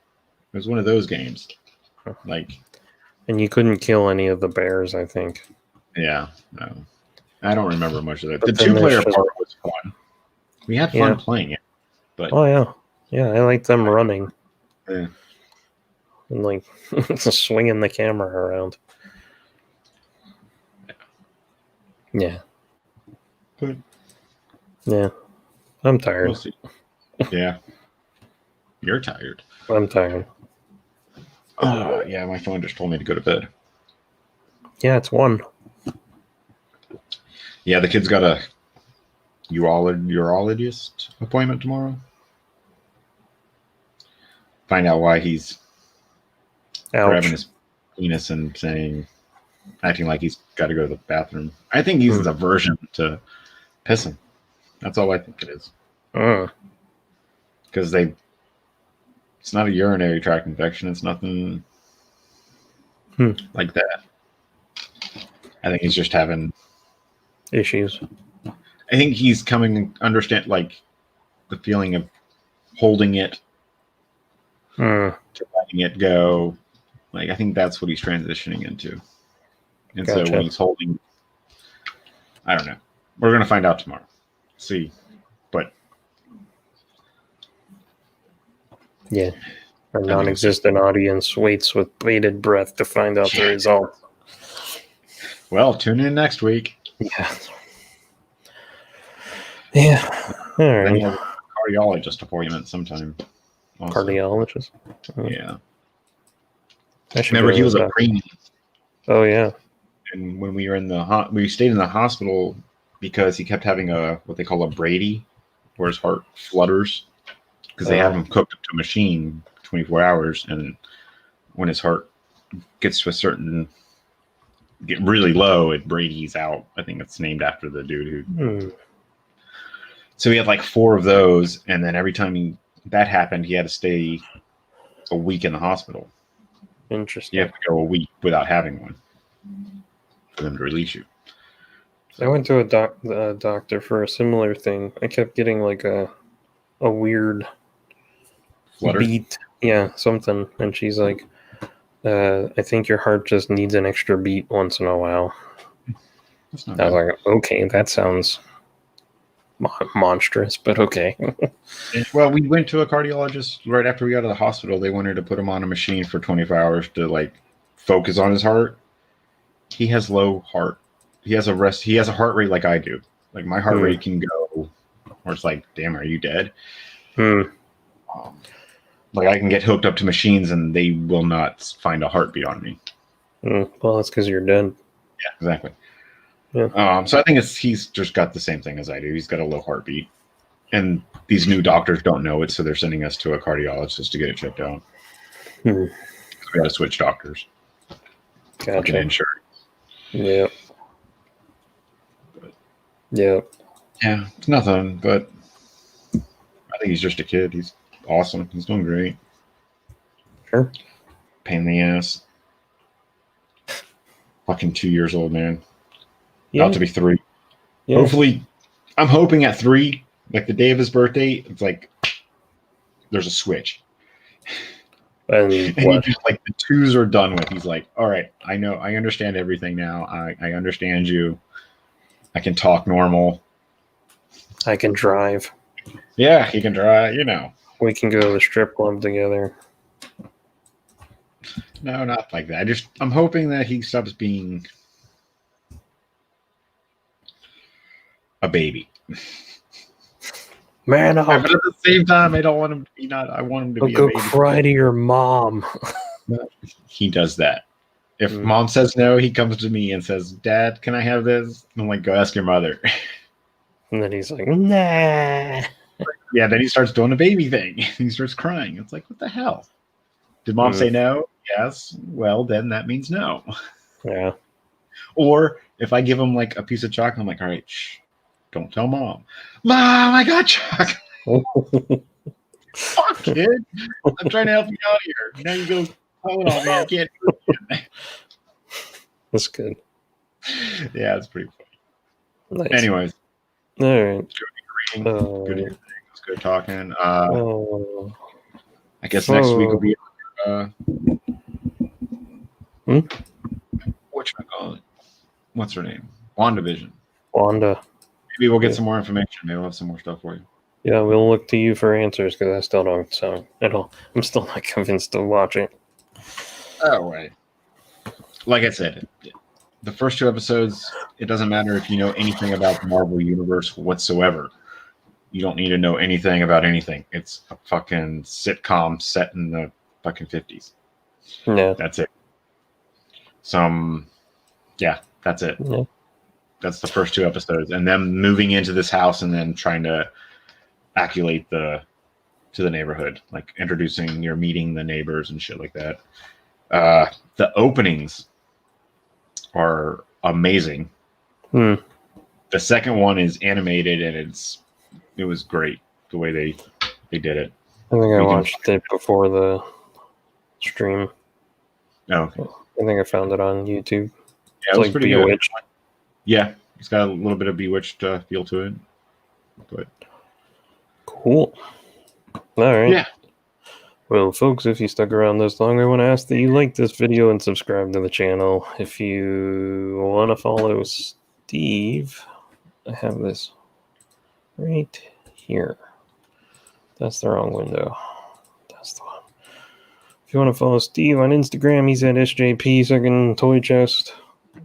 It was one of those games. And you couldn't kill any of the bears, I think. Yeah, no. I don't remember much of that. But the two-player part was fun. We had fun playing it. But yeah. Yeah, I like them running. Yeah. And like swinging the camera around. Yeah. But, yeah. I'm tired. We'll see. Yeah. You're tired. I'm tired. Yeah, my phone just told me to go to bed. Yeah, it's 1. Yeah, the kid's got a urologist appointment tomorrow. Find out why he's grabbing his penis and acting like he's got to go to the bathroom. I think he's a aversion to pissing. That's all I think it is. Because it's not a urinary tract infection. It's nothing like that. I think he's just having issues. I think he's coming to understand like the feeling of holding it to letting it go. Like I think that's what he's transitioning into. And so when he's holding, I don't know. We're gonna find out tomorrow. See, but yeah, our non-existent audience waits with bated breath to find out the result. Well, tune in next week. Yeah. Yeah. All right. Then you have a cardiologist appointment sometime. Also. Cardiologist? Yeah. Remember, he was a preemie. Oh, yeah. And when we were we stayed in the hospital because he kept having what they call a Brady, where his heart flutters because they have him cooked up to a machine 24 hours. And when his heart gets to get really low, it Brady's out. I think it's named after the dude who. So he had like 4 of those, and then every time that happened, he had to stay a week in the hospital. Interesting. You have to go a week without having one for them to release you. So, I went to a doctor for a similar thing. I kept getting like a weird flutter beat. Yeah, something. And she's like, I think your heart just needs an extra beat once in a while. I was like, okay, that sounds monstrous, but okay. Well, we went to a cardiologist right after we got out of the hospital. They wanted to put him on a machine for 24 hours to like focus on his heart. He has low heart. He has a heart rate like I do. Like my heart rate can go, or it's like, damn, are you dead? Like I can get hooked up to machines and they will not find a heartbeat on me. Well, that's because you're dead. Yeah, exactly. Yeah. So I think he's just got the same thing as I do. He's got a low heartbeat, and these new doctors don't know it, so they're sending us to a cardiologist to get it checked out. We got to switch doctors. Gotcha. Get insurance. Yep. Yep. Yeah, it's nothing, but I I think he's just a kid. He's awesome. He's doing great. Sure. Pain in the ass. Fucking 2 years old, man. Yeah. About to be 3. Yeah. Hopefully, I'm hoping at 3, like the day of his birthday, it's like there's a switch. And And he what? just like the 2s are done with. He's like, all right, I know, I understand everything now. I understand you. I can talk normal. I can drive. Yeah, he can drive, you know. We can go to the strip club together. No, not like that. I'm hoping that he stops being a baby. Man up. But at the same time, I don't want him to be not. I want him to Don't be a go baby. cry to your mom. He does that. If mom says no, he comes to me and says, "Dad, can I have this?" I'm like, "Go ask your mother." And then he's like, nah. Yeah, then he starts doing the baby thing. He starts crying. It's like, what the hell? Did mom say no? Yes. Well, then that means no. Yeah. Or if I give him like a piece of chocolate, I'm like, all right, shh, don't tell mom. Mom, I got chocolate. Fuck, kid. I'm trying to help you out here. Now you go, hold on, man. I can't do it. That's good. Yeah, it's pretty funny. Nice. Anyways. All right. Good evening. It's good talking. Oh. I guess next week will be what should I call it? What's her name? Wandavision. Wanda. Maybe we'll get some more information. Maybe we'll have some more stuff for you. Yeah, we'll look to you for answers because I still don't. So I'm still not convinced to watch it. Oh, right. Like I said, the first 2 episodes, it doesn't matter if you know anything about the Marvel Universe whatsoever. You don't need to know anything about anything. It's a fucking sitcom set in the fucking 50s. Yeah. That's it. That's it. Yeah. That's the first 2 episodes. And them moving into this house and then trying to acculate to the neighborhood, like introducing, you're meeting the neighbors and shit like that. The openings are amazing. The second one is animated and it was great the way they did it. I think I watched it before the stream. Oh, okay. I think I found it on YouTube. Yeah, it was like pretty Bewitched. good. Yeah, it's got a little bit of Bewitched feel to it. But cool. All right. Yeah. Well, folks, if you stuck around this long, I want to ask that you like this video and subscribe to the channel. If you want to follow Steve, I have this right here. That's the wrong window. That's the one. If you want to follow Steve on Instagram, he's at SJP Second Toy Chest.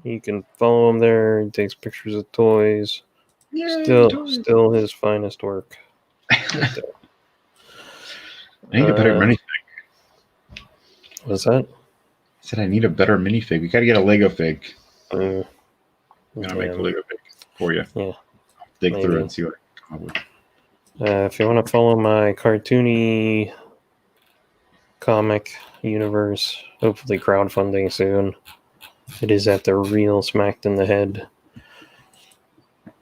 You can follow him there. He takes pictures of toys. Yay, Still his finest work. Right there. I need a better minifig. What's that? I said I need a better minifig. We got to get a Lego fig. I'm gonna make a Lego fig for you. Yeah. Dig through it and see what I can come up with. If you want to follow my cartoony comic universe, hopefully crowdfunding soon. It is at the real smacked in the head.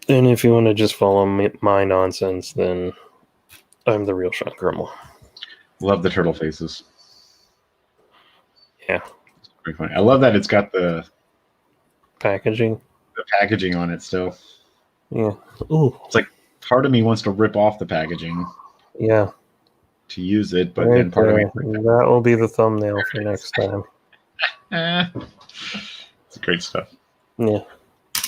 And if you want to just follow my nonsense, then I'm the real Sean Grimmel. Love the turtle faces. Yeah. It's pretty funny. I love that it's got the packaging on it still. Yeah. Ooh. It's like part of me wants to rip off the packaging. Yeah. To use it, but then part of me... That will be the thumbnail for next time. It's great stuff. Yeah.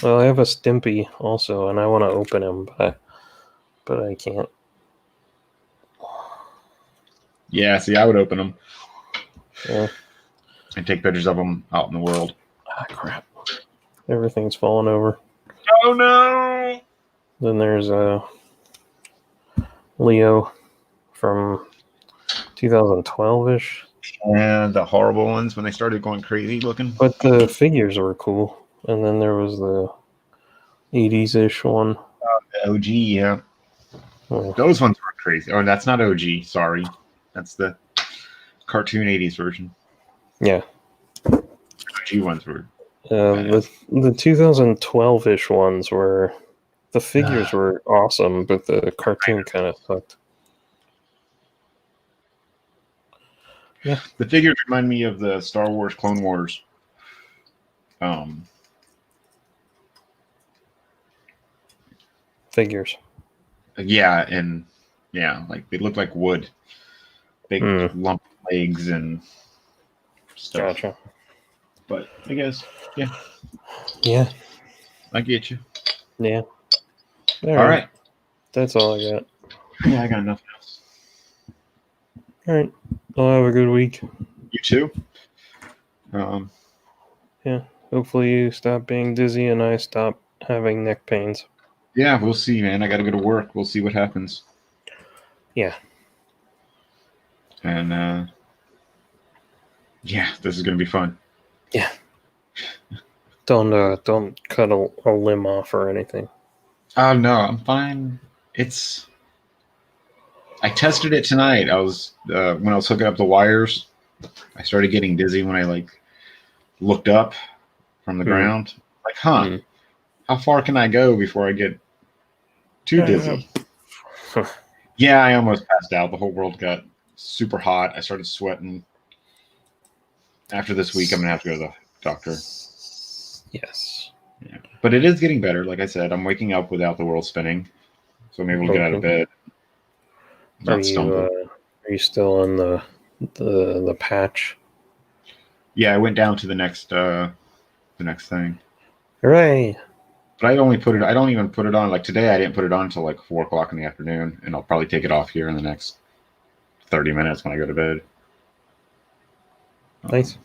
Well, I have a Stimpy also, and I want to open him, but I can't. Yeah, see, I would open them. Yeah. And take pictures of them out in the world. Ah, crap. Everything's falling over. Oh, no! Then there's Leo from 2012-ish. Yeah, the horrible ones when they started going crazy looking. But the figures were cool. And then there was the 80s-ish one. The OG, yeah. Oh. Those ones were crazy. Oh, that's not OG, sorry. That's the cartoon 80s version. Yeah. OG ones were... the 2012-ish ones were... The figures were awesome, but the cartoon kind of sucked. Yeah. The figures remind me of the Star Wars Clone Wars. Figures. Yeah, and like they look like wood. Big lump legs and stuff. Gotcha. But I guess, yeah. Yeah. I get you. Yeah. All right. That's all I got. Yeah, I got nothing else. All right. I'll have a good week. You too. Yeah. Hopefully you stop being dizzy and I stop having neck pains. Yeah, we'll see, man. I got to go to work. We'll see what happens. Yeah. And yeah, this is gonna be fun. Yeah. Don't cut a limb off or anything. Oh no, I'm fine. I tested it tonight. I was when I was hooking up the wires, I started getting dizzy when I looked up from the ground. Like, how far can I go before I get too dizzy? Yeah, I almost passed out. The whole world got super hot. I started sweating. After this week, I'm gonna have to go to the doctor. Yes. Yeah, but it is getting better. Like I said, I'm waking up without the world spinning, so I'm able to get out of bed. Are you still on the patch? Yeah, I went down to the next thing. Hooray! But I don't even put it on. Like today, I didn't put it on until 4:00 in the afternoon, and I'll probably take it off here in the next 30 minutes when I go to bed. Nice.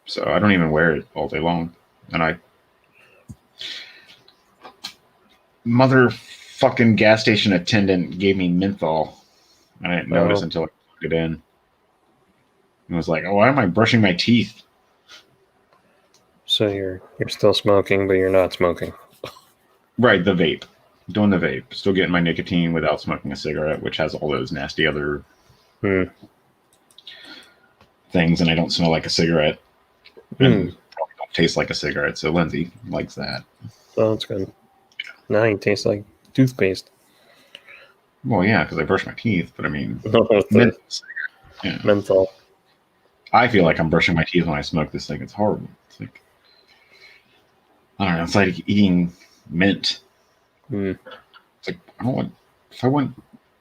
So I don't even wear it all day long, and motherfucking gas station attendant gave me menthol. I didn't notice until I plugged it in. And was like, "Oh, why am I brushing my teeth?" So you're still smoking, but you're not smoking. Right, the vape. Doing the vape. Still getting my nicotine without smoking a cigarette, which has all those nasty other things, and I don't smell like a cigarette. And probably don't taste like a cigarette, so Lindsay likes that. Oh, that's good. Now you taste like toothpaste. Well, yeah, because I brush my teeth, but I mean, menthol. I feel like I'm brushing my teeth when I smoke this thing. It's horrible. It's like, I don't know, it's like eating mint. It's like, if I want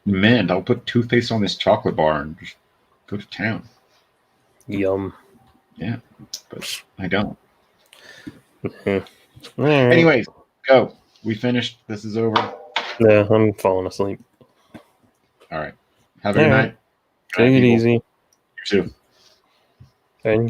mint, I'll put toothpaste on this chocolate bar and just go to town. Yum. Yeah, but I don't. Right. Anyways, go. We finished. This is over. Yeah, I'm falling asleep. All right. Have a good night. Take it easy. You too. And